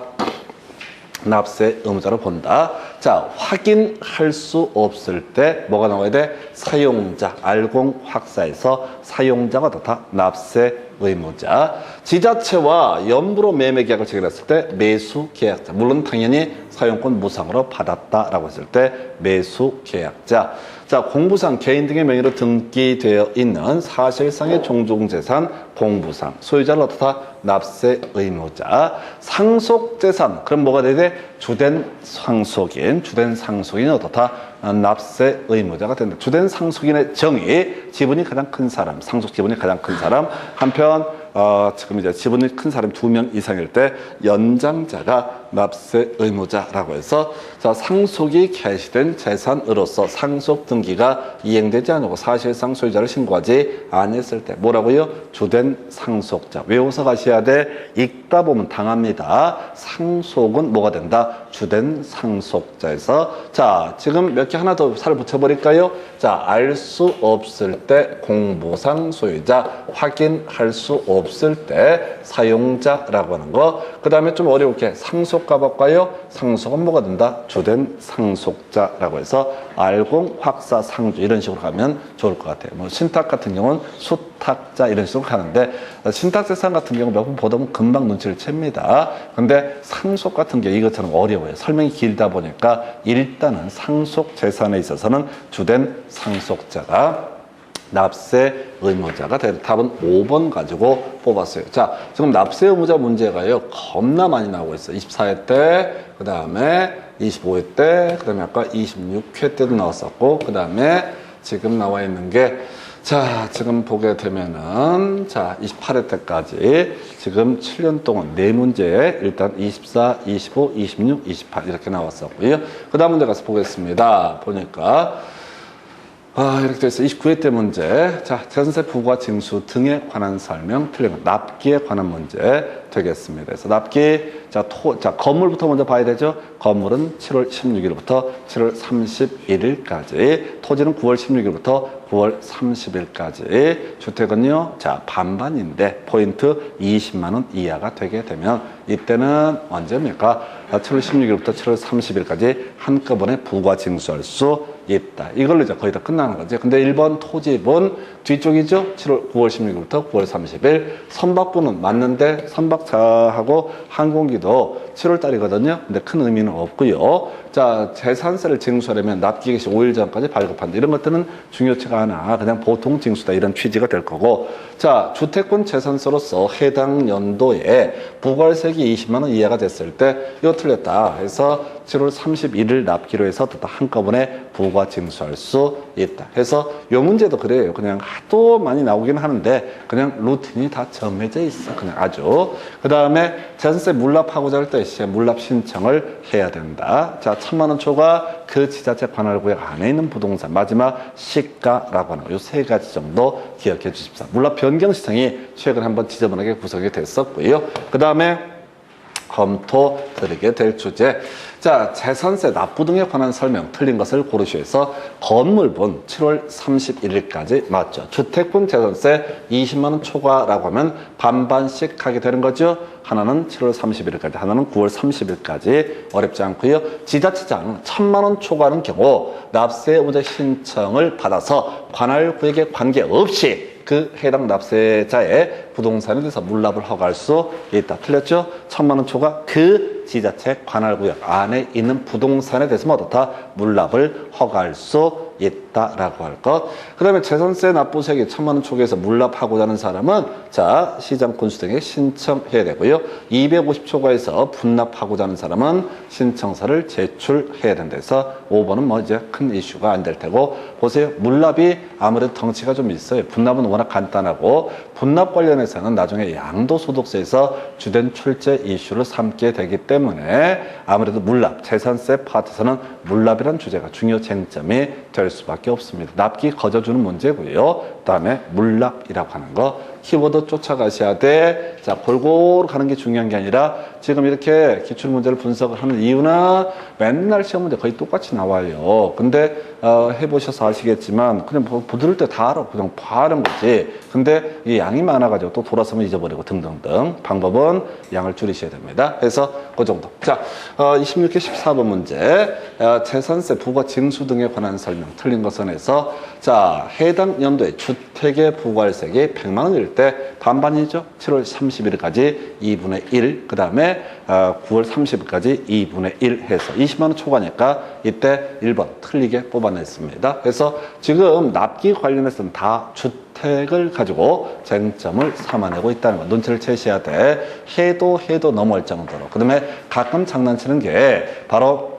납세 의무자로 본다. 자, 확인할 수 없을 때 뭐가 나와야 돼? 사용자, 알공 확사에서 사용자가 어떻다? 납세 의무자. 지자체와 연부로 매매 계약을 체결했을 때 매수 계약자. 물론 당연히 사용권 무상으로 받았다라고 했을 때 매수 계약자. 자, 공부상 개인 등의 명의로 등기되어 있는 사실상의 종종재산 공부상 소유자를 어떻다? 납세 의무자. 상속재산 그럼 뭐가 돼야 돼? 주된 상속인 어떻다? 납세 의무자가 된다. 주된 상속인의 정의 지분이 가장 큰 사람, 상속 지분이 가장 큰 사람. 한편 지금 이제 지분이 큰 사람이 2명 이상일 때 연장자가 납세 의무자라고 해서 자, 상속이 개시된 재산으로서 상속 등기가 이행되지 않고 사실상 소유자를 신고하지 않았을 때 뭐라고요? 주된 상속자. 외워서 가셔야 돼. 읽다 보면 당합니다. 상속은 뭐가 된다? 주된 상속자에서 자, 지금 몇 개 하나 더 살 붙여버릴까요? 자, 알 수 없을 때 공부상 소유자, 확인할 수 없을 때 사용자라고 하는 거. 그 다음에 좀 어려울게 상속 가볼까요? 상속은 뭐가 된다? 주된 상속자라고 해서 알공, 확사, 상주 이런 식으로 가면 좋을 것 같아요. 뭐 신탁 같은 경우는 수탁자 이런 식으로 가는데 신탁재산 같은 경우 몇 번 보다 보면 금방 눈치를 챕니다. 근데 상속 같은 게 이것처럼 어려워요. 설명이 길다 보니까 일단은 상속 재산에 있어서는 주된 상속자가 납세 의무자가 되는 답은 5번 가지고 뽑았어요. 자, 지금 납세 의무자 문제가요 겁나 많이 나오고 있어요. 24회 때, 그 다음에 25회 때, 그 다음에 아까 26회 때도 나왔었고, 그 다음에 지금 나와 있는 게 자, 지금 보게 되면은 자, 28회 때까지 지금 7년 동안 4문제 일단 24, 25, 26, 28 이렇게 나왔었고요. 그 다음 문제 가서 보겠습니다. 보니까 이렇게 되어 있어. 29회 때 문제. 자, 재산세 부과 징수 등에 관한 설명 틀린 거. 납기에 관한 문제 되겠습니다. 그래서 납기, 자, 건물부터 먼저 봐야 되죠. 건물은 7월 16일부터 7월 31일까지, 토지는 9월 16일부터 9월 30일까지, 주택은요, 자, 반반인데, 포인트 20만 원 이하가 되게 되면, 이때는 언제입니까? 7월 16일부터 7월 30일까지 한꺼번에 부과 징수할 수 있다. 이걸로 이제 거의 다 끝나는 거죠. 근데 1번 토지분 뒤쪽이죠. 9월 16일부터 9월 30일. 선박분은 맞는데 선박차하고 항공기도 7월 달이거든요. 근데 큰 의미는 없고요. 자, 재산세를 징수하려면 납기 개시 5일 전까지 발급한다. 이런 것들은 중요치가 않아. 그냥 보통 징수다. 이런 취지가 될 거고. 자, 주택권 재산세로서 해당 연도에 부가세액이 20만 원 이하가 됐을 때 이거 틀렸다. 그래서 7월 31일 납기로 해서 또 한꺼번에 부과 징수할 수 있다. 해서 이 문제도 그래요. 그냥 하도 많이 나오긴 하는데 그냥 루틴이 다 정해져 있어. 그냥 아주. 그 다음에 재산세 물납하고자 할 때 물납 신청을 해야 된다. 자, 1,000만 원 초과 그 지자체 관할구역 안에 있는 부동산. 마지막 시가라고 하는 거. 이 세 가지 정도 기억해 주십시오. 물납 변경 시청이 최근에 한번 지저분하게 구성이 됐었고요. 그 다음에 검토 드리게 될 주제. 자, 재산세 납부 등에 관한 설명 틀린 것을 고르시오에서 건물분 7월 31일까지 맞죠. 주택분 재산세 20만 원 초과라고 하면 반반씩 하게 되는 거죠. 하나는 7월 31일까지, 하나는 9월 30일까지. 어렵지 않고요. 지자체장은 1,000만 원 초과하는 경우 납세 의무자 신청을 받아서 관할구역에 관계없이 그 해당 납세자의 부동산에 대해서 물납을 허가할 수 있다. 틀렸죠? 1,000만 원 초과 그 지자체 관할구역 안에 있는 부동산에 대해서 어떻다? 물납을 허가할 수 있다라고 할 것. 그 다음에 재산세 납부세액이 1,000만 원 초과해서 물납하고자 하는 사람은 자, 시장 군수 등에 신청해야 되고요. 250 초과해서 분납하고자 하는 사람은 신청서를 제출해야 된다. 해서 5번은 뭐 이제 큰 이슈가 안 될 테고. 보세요. 물납이 아무래도 덩치가 좀 있어요. 분납은 워낙 간단하고, 분납 관련해서는 나중에 양도소득세에서 주된 출제 이슈를 삼게 되기 때문에 아무래도 물납, 재산세 파트에서는 물납이라는 주제가 중요 쟁점이 될 수밖에 없습니다. 납기 거저주는 문제고요. 그 다음에 물납이라고 하는 거 키워드 쫓아가셔야 돼. 자, 골고루 가는 게 중요한 게 아니라 지금 이렇게 기출문제를 분석을 하는 이유는 맨날 시험 문제 거의 똑같이 나와요. 근데 해보셔서 아시겠지만 그냥 들을 때 다 알아. 그냥 봐하는 거지. 근데 이 양이 많아가지고 또 돌아서면 잊어버리고 등등등. 방법은 양을 줄이셔야 됩니다. 그래서 그 정도. 자, 26개 14번 문제. 재산세 부과 징수 등에 관한 설명 틀린 것은 해서 자, 해당 연도에 주택의 부가세액이 100만 원일 때 반반이죠. 7월 30일까지 2분의 1. 그 다음에 9월 30일까지 2분의 1 해서 20만 원 초과니까 이때 1번 틀리게 뽑아냈습니다. 그래서 지금 납기 관련해서는 다 주택을 가지고 쟁점을 삼아내고 있다는 거 눈치를 채셔야 돼. 해도 넘어올 정도로. 그 다음에 가끔 장난치는 게 바로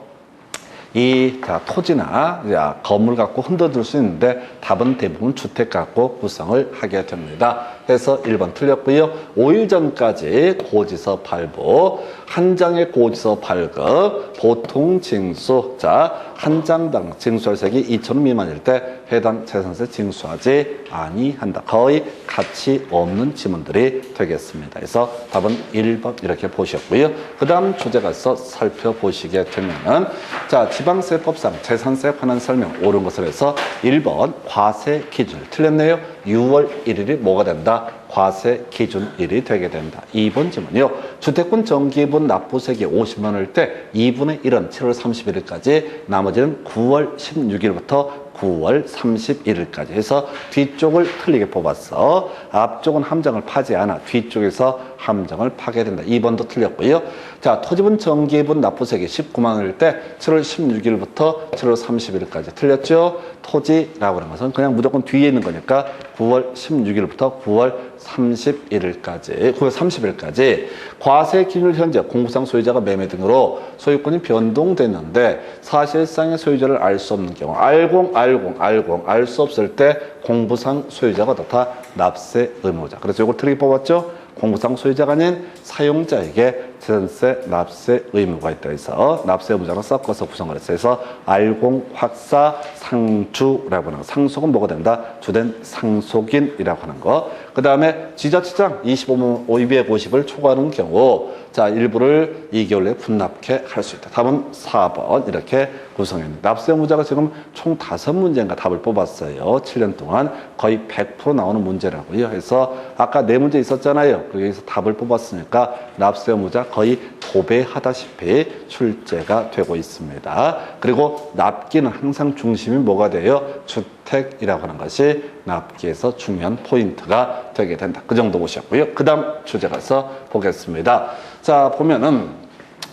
자, 토지나 건물 갖고 흔들어둘 수 있는데 답은 대부분 주택 갖고 구성을 하게 됩니다. 그래서 1번 틀렸고요. 5일 전까지 고지서 발부, 한 장의 고지서 발급, 보통 징수. 자, 한 장당 징수할세액이 2,000원 미만일 때 해당 재산세 징수하지 아니한다. 거의 가치 없는 지문들이 되겠습니다. 그래서 답은 1번 이렇게 보셨고요. 그 다음 주제 가서 살펴보시게 되면은 자, 지방세법상 재산세에 관한 설명 옳은 것을 해서 1번 과세 기준 틀렸네요. 6월 1일이 뭐가 된다? 과세 기준일이 되게 된다. 2번 지문이요. 주택권 정기분 납부세액이 50만 원일 때 2분의 1은 7월 31일까지, 나머지는 9월 16일부터 9월 31일까지 해서 뒤쪽을 틀리게 뽑았어. 앞쪽은 함정을 파지 않아. 뒤쪽에서 함정을 파게 된다. 2번도 틀렸고요. 자, 토지분 정기분 납부세액이 19만 원일 때 7월 16일부터 7월 30일까지 틀렸죠. 토지라고 하는 것은 그냥 무조건 뒤에 있는 거니까 9월 16일부터 9월 30일까지 과세 기준을 현재 공부상 소유자가 매매 등으로 소유권이 변동됐는데 사실상의 소유자를 알 수 없는 경우 알 수 없을 때 공부상 소유자가 어떻다? 납세 의무자. 그래서 이걸 틀리게 뽑았죠. 공부상 소유자가 아닌 사용자에게 재산세 납세 의무가 있다 해서 납세 의무자로 섞어서 구성을 했어요. 그래서 알공, 확사, 상주라고 하는 거. 상속은 뭐가 된다? 주된 상속인이라고 하는 거. 그 다음에 지자체장 25만 250을 초과하는 경우 자 일부를 2개월 내에 분납해 할 수 있다. 답은 4번 이렇게 구성했는데 납세 의무자가 지금 총 5문제인가 답을 뽑았어요. 7년 동안 거의 100% 나오는 문제라고요. 그래서 아까 4문제 있었잖아요. 여기서 답을 뽑았으니까 납세 의무자 거의 도배하다시피 출제가 되고 있습니다. 그리고 납기는 항상 중심이 뭐가 돼요? 주택이라고 하는 것이 납기에서 중요한 포인트가 되게 된다. 그 정도 보셨고요. 그 다음 주제 가서 보겠습니다. 자, 보면은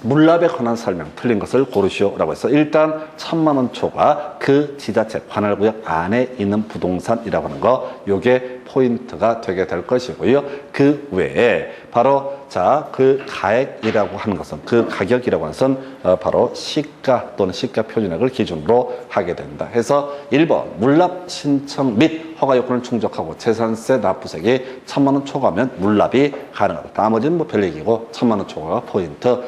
물납에 관한 설명 틀린 것을 고르시오라고 해서 일단 1,000만 원 초과 그 지자체 관할구역 안에 있는 부동산이라고 하는 거 요게 포인트가 되게 될 것이고요. 그 외에 바로 자 그 가액이라고 하는 것은 그 가격이라고 하는 것은 바로 시가 또는 시가 표준액을 기준으로 하게 된다. 해서 1번 물납 신청 및 허가 요건을 충족하고 재산세 납부액이 1,000만 원 초과하면 물납이 가능하다. 나머지는 뭐 별 얘기고 1,000만 원 초과가 포인트.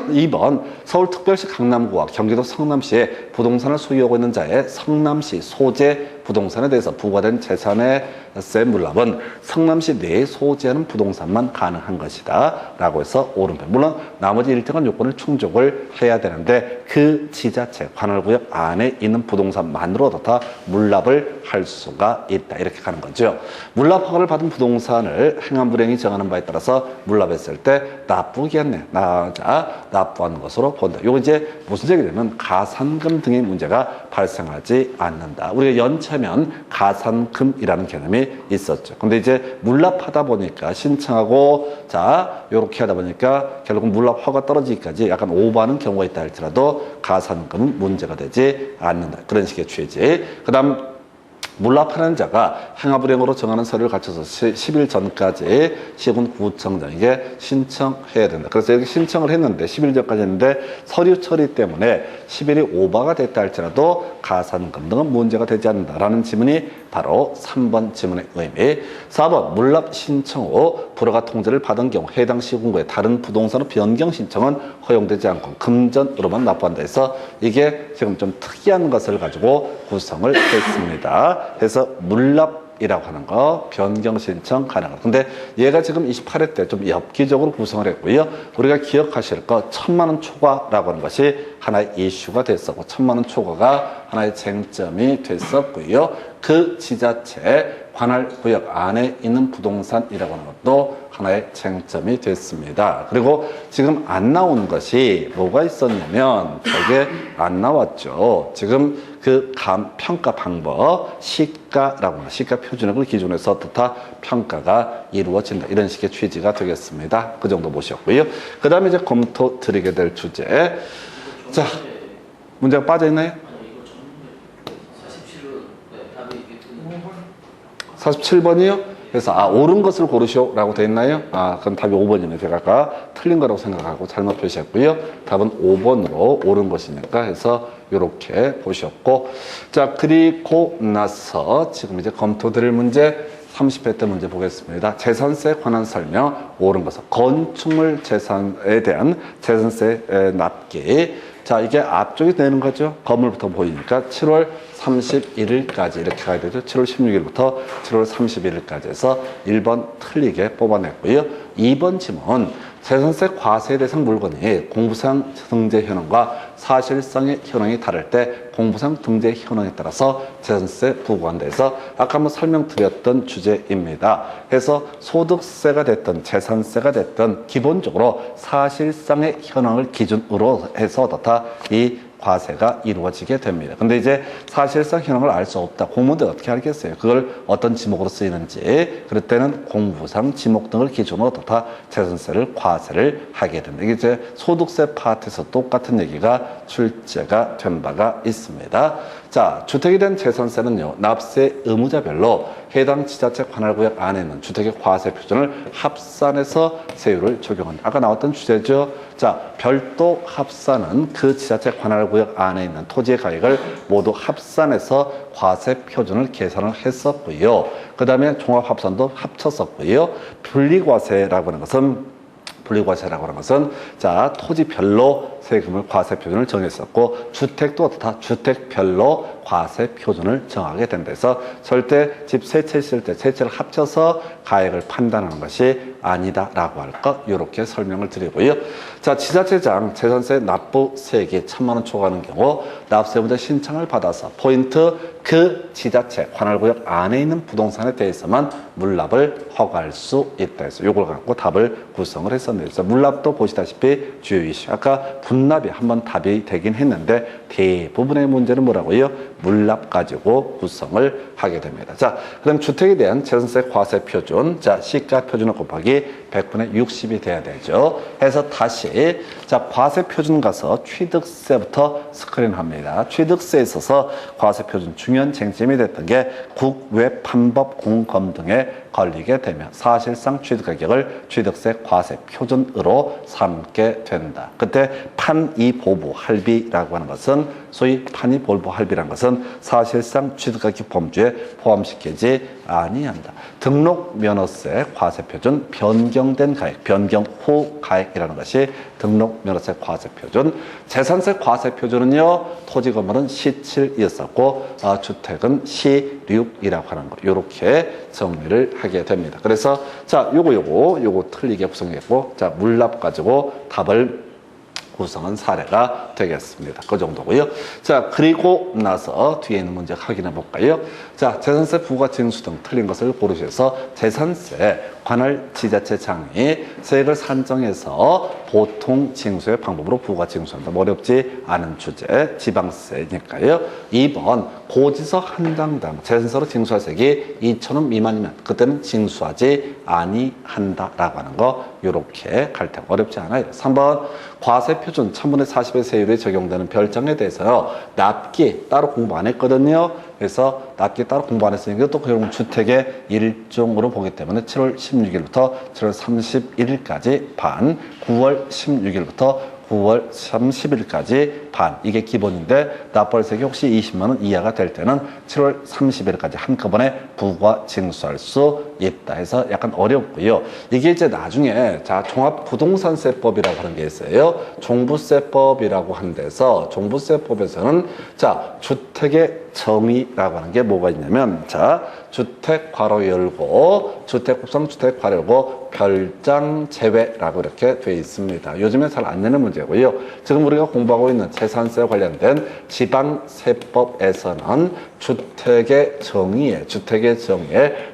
2번 서울특별시 강남구와 경기도 성남시에 부동산을 소유하고 있는 자의 성남시 소재 부동산에 대해서 부과된 재산의 세 물납은 성남시 내에 소재하는 부동산만 가능한 것이다 라고 해서 오른편. 물론 나머지 일정한 요건을 충족을 해야 되는데 그 지자체 관할구역 안에 있는 부동산만으로도 다 물납을 할 수가 있다 이렇게 가는 거죠. 물납 허가를 받은 부동산을 행안부령이 정하는 바에 따라서 물납했을 때 납부기한내 납부하는 것으로 본다. 이거 이제 무슨 얘기냐면 가산금 등의 문제가 발생하지 않는다. 우리가 연체면 가산금이라는 개념이 있었죠. 근데 이제 물납하다 보니까 신청하고 자 요렇게 하다 보니까 결국 물납 허가 떨어지기까지 약간 오버하는 경우가 있다 할지라도 가산금은 문제가 되지 않는다. 그런 식의 취지. 그다음 물납하는 자가 행하부령으로 정하는 서류를 갖춰서 10일 전까지 시군구청장에게 신청해야 된다. 그래서 이렇게 신청을 했는데 10일 전까지 했는데 서류 처리 때문에 10일이 오버가 됐다 할지라도 가산금 등은 문제가 되지 않는다라는 지문이 바로 3번 지문의 의미. 4번 물납 신청 후 불허가 통지를 받은 경우 해당 시군구의 다른 부동산으로 변경 신청은 허용되지 않고 금전으로만 납부한다 해서 이게 지금 좀 특이한 것을 가지고 구성을 했습니다. 그래서 물납이라고 하는 거 변경 신청 가능하다. 근데 얘가 지금 28회 때 좀 엽기적으로 구성을 했고요. 우리가 기억하실 거 1,000만 원 초과라고 하는 것이 하나의 이슈가 됐었고 1,000만 원 초과가 하나의 쟁점이 됐었고요. 그 지자체 관할구역 안에 있는 부동산이라고 하는 것도 하나의 쟁점이 됐습니다. 그리고 지금 안 나온 것이 뭐가 있었냐면 저게 안 나왔죠. 지금 그 평가 방법 시가라고 하는 시가 표준액을 기준으로 해서 다 평가가 이루어진다. 이런 식의 취지가 되겠습니다. 그 정도 보셨고요. 그 다음에 이제 검토 드리게 될 주제. 자, 문제가 빠져 있나요? 47번이요? 그래서 옳은 것을 고르시오라고 되어 있나요? 그럼 답이 5번이네요. 제가 아까 틀린 거라고 생각하고 잘못 표시했고요. 답은 5번으로 옳은 것이니까 해서 이렇게 보셨고 자 그리고 나서 지금 이제 검토 드릴 문제 30회 때 문제 보겠습니다. 재산세에 관한 설명 옳은 것은 건축물 재산에 대한 재산세 납기. 자 이게 앞쪽이 되는 거죠. 건물부터 보이니까 7월 31일까지 이렇게 가야 되죠. 7월 16일부터 7월 31일까지 해서 1번 틀리게 뽑아냈고요. 2번 지문 재산세 과세 대상 물건이 공부상 등재 현황과 사실상의 현황이 다를 때 공부상 등재 현황에 따라서 재산세 부과한다 해서 아까 한번 설명드렸던 주제입니다. 그래서 소득세가 됐든 재산세가 됐든 기본적으로 사실상의 현황을 기준으로 해서 이 과세가 이루어지게 됩니다. 근데 이제 사실상 현황을 알 수 없다. 공무원들 어떻게 알겠어요? 그걸 어떤 지목으로 쓰이는지. 그럴 때는 공부상 지목 등을 기준으로 다 재산세를 과세를 하게 됩니다. 이게 이제 소득세 파트에서 똑같은 얘기가 출제가 된 바가 있습니다. 자, 주택에 대한 재산세는요, 납세 의무자별로 해당 지자체 관할구역 안에 있는 주택의 과세 표준을 합산해서 세율을 적용한다. 아까 나왔던 주제죠. 자, 별도 합산은 그 지자체 관할구역 안에 있는 토지의 가액을 모두 합산해서 과세 표준을 계산을 했었고요. 그 다음에 종합합산도 합쳤었고요. 분리과세라고 하는 것은 자, 토지별로 세금을 과세 표준을 정했었고, 주택도 어떻다? 주택별로 과세 표준을 정하게 된다. 그래서 절대 집 세 채 있을 때 세 채를 합쳐서 가액을 판단하는 것이 아니다라고 할 것, 이렇게 설명을 드리고요. 자, 지자체장 재산세 납부세액이 1,000만 원 초과하는 경우 납세의무자 신청을 받아서 포인트 그 지자체 관할구역 안에 있는 부동산에 대해서만 물납을 허가할 수 있다 해서 이걸 갖고 답을 구성을 했었는데, 그래서 물납도 보시다시피 주요 이슈, 아까 분납이 한번 답이 되긴 했는데 대부분의 문제는 뭐라고요? 물납 가지고 구성을 하게 됩니다. 자, 그럼 주택에 대한 재산세 과세 표준, 자, 시가 표준을 곱하기 100분의 60이 돼야 되죠. 해서 다시 자, 과세 표준 가서 취득세부터 스크린합니다. 취득세에 있어서 과세 표준 중요한 쟁점이 됐던 게 국외 판법 공검 등에 걸리게 되면 사실상 취득가격을 취득세 과세 표준으로 삼게 된다. 그때 판이보부 할비라고 하는 것은, 소위 판이보부 할비라는 것은 사실상 취득가격 범주에 포함시키지 아니한다. 등록 면허세 과세 표준 변경된 가액, 변경 후 가액이라는 것이 등록 면허세 과세 표준. 재산세 과세 표준은요, 토지 건물은 C7이었었고 주택은 C6이라고 하는 거, 이렇게 정리를 하게 됩니다. 그래서 자, 요거 틀리게 구성했고, 자, 물납 가지고 답을 구성한 사례가 되겠습니다. 그 정도고요. 자, 그리고 나서 뒤에 있는 문제 확인해 볼까요? 자, 재산세 부과 징수 등 틀린 것을 고르셔서 재산세 관할 지자체장이 세액을 산정해서 보통 징수의 방법으로 부과 징수한다. 어렵지 않은 주제, 지방세니까요. 2번 고지서 한 장당 재산세로 징수할 세액이 2,000원 미만이면 그때는 징수하지 아니한다라고 하는 거, 이렇게 갈 테고 어렵지 않아요. 3번 과세 표준 1000분의 40의 세율이 적용되는 별장에 대해서요, 납기 따로 공부 안 했거든요. 그래서 납기 따로 공부 안 했으니까 또 결국 주택의 일종으로 보기 때문에 7월 16일부터 7월 31일까지 반, 9월 16일부터 9월 30일까지 반, 이게 기본인데 납부세액이 혹시 20만 원 이하가 될 때는 7월 30일까지 한꺼번에 부과 징수할 수 있다 해서 약간 어렵고요. 이게 이제 나중에 자, 종합부동산세법이라고 하는 게 있어요. 종부세법이라고 하는 데서 종부세법에서는 자, 주택의 정의라고 하는 게 뭐가 있냐면, 자, 주택 괄호 열고 주택 곱상 주택 괄호 열고 별장 제외라고 이렇게 돼 있습니다. 요즘에 잘 안 내는 문제고요. 지금 우리가 공부하고 있는 재산세 관련된 지방세법에서는 주택의 정의에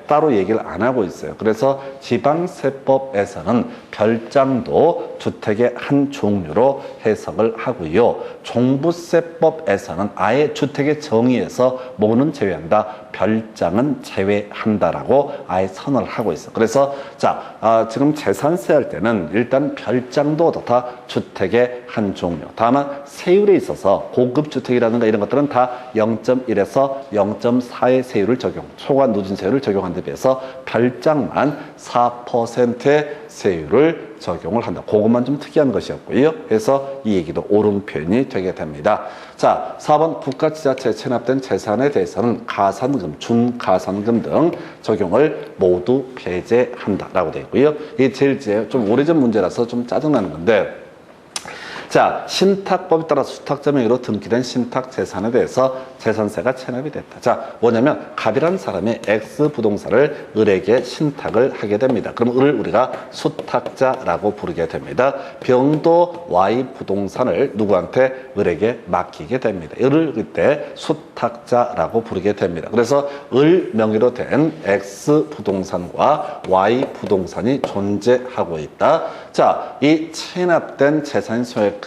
따로 얘기를 안 하고 있어요. 그래서 지방세법에서는 별장도 주택의 한 종류로 해석을 하고요. 종부세법에서는 아예 주택의 정의에서 뭐는 제외한다, 별장은 제외한다라고 아예 선언을 하고 있어. 그래서 자, 지금 재산세 할 때는 일단 별장도 어떻다, 주택의 한 종류. 다만 세율에 있어서 고급 주택이라든가 이런 것들은 다 0.1에서 0.4의 세율을 적용, 초과 누진세율을 적용한 데 비해서 별장만 4%의 세율을 적용을 한다. 그것만 좀 특이한 것이었고요. 그래서 이 얘기도 옳은 표현이 되게 됩니다. 자, 4번 국가지자체에 체납된 재산에 대해서는 가산금, 준가산금 등 적용을 모두 배제한다라고 되어 있고요. 이게 제일 좀 오래전 문제라서 좀 짜증나는 건데, 자, 신탁법에 따라 수탁자명의로 등기된 신탁 재산에 대해서 재산세가 체납이 됐다. 자, 뭐냐면 갑이라는 사람이 X 부동산을 을에게 신탁을 하게 됩니다. 그럼 을을 우리가 수탁자라고 부르게 됩니다. 병도 Y 부동산을 누구한테? 을에게 맡기게 됩니다. 을을 그때 수탁자라고 부르게 됩니다. 그래서 을 명의로 된 X 부동산과 Y 부동산이 존재하고 있다. 자, 이 체납된 재산이 속한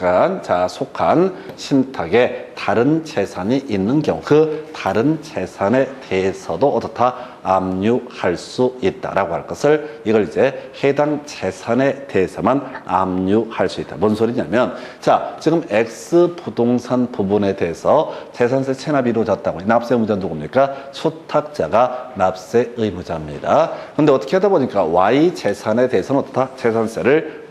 신탁에 다른 재산이 있는 경우 그 다른 재산에 대해서도 어떻다? 압류할 수 있다라고 할 것을 이걸 이제 해당 재산에 대해서만 압류할 수 있다. 뭔 소리냐면 자, 지금 X 부동산 부분에 대해서 재산세 체납이 이루어졌다고. 납세 의무자 누굽니까? 수탁자가 납세 의무자입니다. 근데 어떻게 하다 보니까 Y 재산에 대해서는 어떻다? 재산세를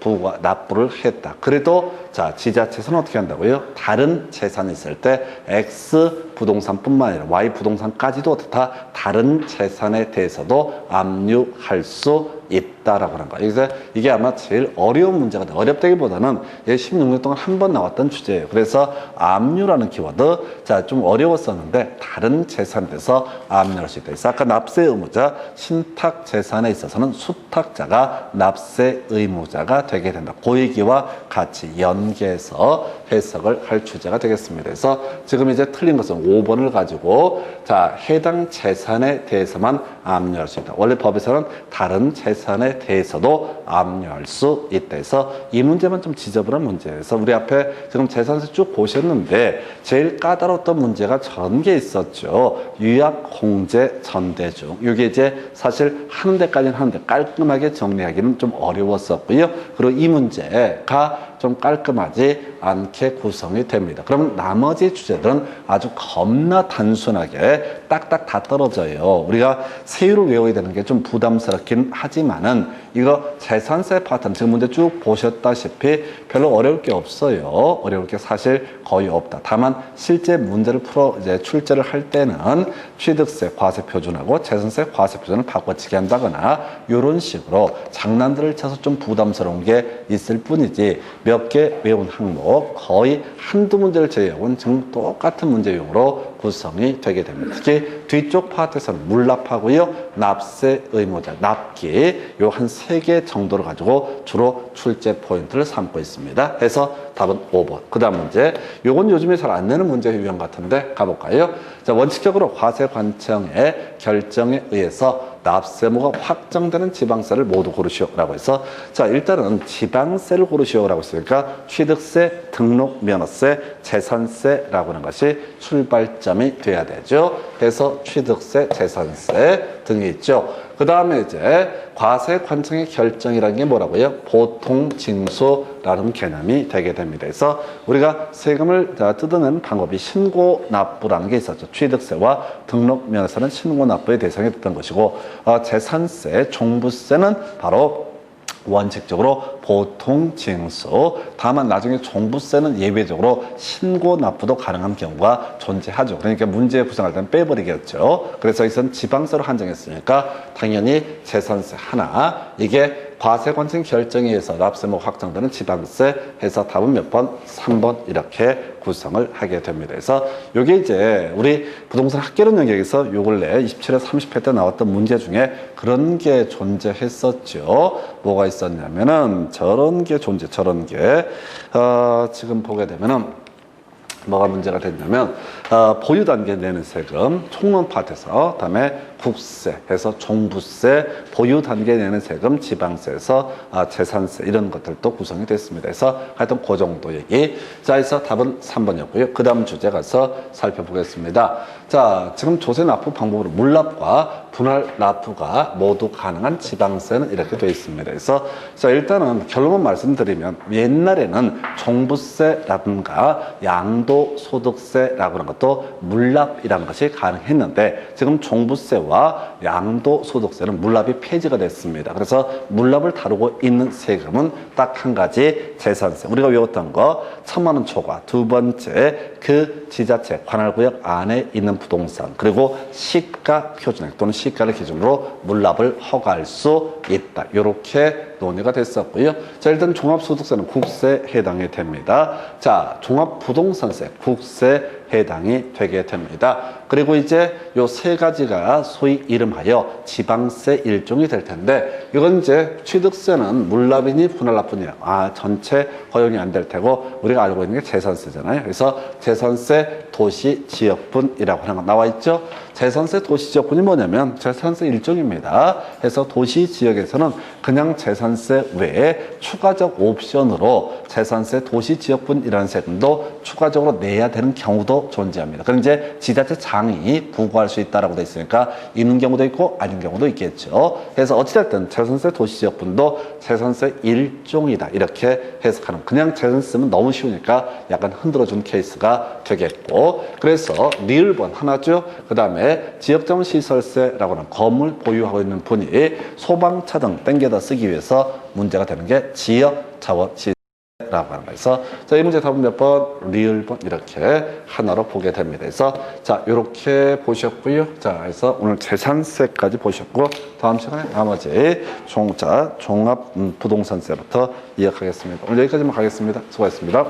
납부를 했다. 그래도 자, 지자체에서는 어떻게 한다고요? 다른 재산이 있을 때 X 부동산뿐만 아니라 Y 부동산까지도 어떻다? 다른 재산에 대해서도 압류할 수 있다라고 하는 거예요. 그래서 이게 아마 제일 어려운 문제가 돼. 어렵다기보다는 16년 동안 한 번 나왔던 주제예요. 그래서 압류라는 키워드, 자, 좀 어려웠었는데 다른 재산에 대해서 압류할 수 있다. 그래서 아까 납세 의무자, 신탁 재산에 있어서는 수탁자가 납세 의무자가 되게 된다. 그 얘기와 같이 연계해서 해석을 할 주제가 되겠습니다. 그래서 지금 이제 틀린 것은 5번을 가지고 자, 해당 재산에 대해서만 압류할 수 있다. 원래 법에서는 다른 재산에 대해서도 압류할 수 있다 해서 이 문제만 좀 지저분한 문제에서 우리 앞에 지금 재산세 쭉 보셨는데 제일 까다로웠던 문제가 전개 있었죠. 유약, 공제, 전대중. 이게 이제 사실 하는 데까지는 하는데 깔끔하게 정리하기는 좀 어려웠었고요. 그리고 이 문제가 좀 깔끔하지 않게 구성이 됩니다. 그럼 나머지 주제들은 아주 겁나 단순하게 딱딱 다 떨어져요. 우리가 세율을 외워야 되는 게 좀 부담스럽긴 하지만은 이거 재산세 파트는 지금 문제 쭉 보셨다시피 별로 어려울 게 없어요. 어려울 게 사실 거의 없다. 다만 실제 문제를 이제 출제를 할 때는 취득세 과세 표준하고 재산세 과세 표준을 바꿔치기 한다거나 이런 식으로 장난들을 쳐서 좀 부담스러운 게 있을 뿐이지 몇 개 외운 항목 거의 한두 문제를 제외하고는 지금 똑같은 문제용으로 구성이 되게 됩니다. 특히 뒤쪽 파트에서는 물납하고요, 납세 의무자, 납기 요 한 3개 정도를 가지고 주로 출제 포인트를 삼고 있습니다. 해서 답은 5번. 그 다음 문제. 요건 요즘에 잘 안 내는 문제 유형 같은데 가볼까요? 자, 원칙적으로 과세관청의 결정에 의해서 납세무가 확정되는 지방세를 모두 고르시오라고 해서 자, 일단은 지방세를 고르시오라고 했으니까 취득세, 등록면허세, 재산세라고 하는 것이 출발점이 돼야 되죠. 그래서 취득세, 재산세 등이 있죠. 그 다음에 이제 과세관청의 결정이라는 게 뭐라고요? 보통징수라는 개념이 되게 됩니다. 그래서 우리가 세금을 뜯어내는 방법이 신고납부라는 게 있었죠. 취득세와 등록면허세는 신고납부의 대상이 됐던 것이고 재산세, 종부세는 바로 원칙적으로 보통징수. 다만 나중에 종부세는 예외적으로 신고납부도 가능한 경우가 존재하죠. 그러니까 문제 구성할 때는 빼버리겠죠. 그래서 이것은 지방세로 한정했으니까 당연히 재산세 하나. 이게 과세관청 결정에 의해서 납세무가 확정되는 지방세 해서 답은 몇 번? 3번 이렇게 구성을 하게 됩니다. 그래서 이게 이제 우리 부동산 학개론 영역에서 요 근래 27회 30회 때 나왔던 문제 중에 그런 게 존재했었죠. 뭐가 있었냐면은 저런 게 저런 게 지금 보게 되면은 뭐가 문제가 됐냐면 보유 단계 내는 세금 총론 파트에서 그다음에 국세 해서 종부세, 보유 단계 내는 세금, 지방세에서 재산세 이런 것들도 구성이 됐습니다. 그래서 하여튼 그 정도 얘기. 자, 그래서 답은 3번이었고요. 그 다음 주제 가서 살펴보겠습니다. 자, 지금 조세 납부 방법으로 물납과 분할 납부가 모두 가능한 지방세는 이렇게 되어 있습니다. 그래서 자, 일단은 결론만 말씀드리면 옛날에는 종부세라든가 양도소득세라고 하는 것도 물납이라는 것이 가능했는데 지금 종부세와 양도소득세는 물납이 폐지가 됐습니다. 그래서 물납을 다루고 있는 세금은 딱 한 가지 재산세. 우리가 외웠던 거 1,000만 원 초과. 두 번째 그 지자체 관할구역 안에 있는 부동산. 그리고 시가 표준액 또는 시가를 기준으로 물납을 허가할 수 있다. 이렇게 논의가 됐었고요. 자, 일단 종합소득세는 국세에 해당이 됩니다. 자, 종합부동산세, 국세에 해당이 되게 됩니다. 그리고 이제 요 세 가지가 소위 이름하여 지방세 일종이 될 텐데 이건 이제 취득세는 물납이니 분할납부냐 전체 허용이 안 될 테고 우리가 알고 있는 게 재산세잖아요. 그래서 재산세 도시지역분이라고 하는 거 나와 있죠. 재산세 도시지역분이 뭐냐면 재산세 일종입니다. 그래서 도시지역에서는 그냥 재산세 외에 추가적 옵션으로 재산세 도시지역분이라는 세금도 추가적으로 내야 되는 경우도 존재합니다. 그럼 이제 지자체 장 양이 부과할 수 있다라고 돼 있으니까 있는 경우도 있고 아닌 경우도 있겠죠. 그래서 어찌됐든 재산세 도시지역분도 재산세 일종이다 이렇게 해석하는, 그냥 재산 쓰면 너무 쉬우니까 약간 흔들어준 케이스가 되겠고, 그래서 리을번 하나죠. 그 다음에 지역자원시설세라고 하는 건물 보유하고 있는 분이 소방차 등 땡겨다 쓰기 위해서 문제가 되는 게 지역자원시설세 라고 하는 거에서, 자, 이 문제 답은 몇 번? 리을번 이렇게 하나로 보게 됩니다. 그래서 자, 이렇게 보셨고요. 자, 그래서 오늘 재산세까지 보셨고, 다음 시간에 나머지 종합 부동산세부터 이어가겠습니다. 오늘 여기까지만 가겠습니다. 수고하셨습니다.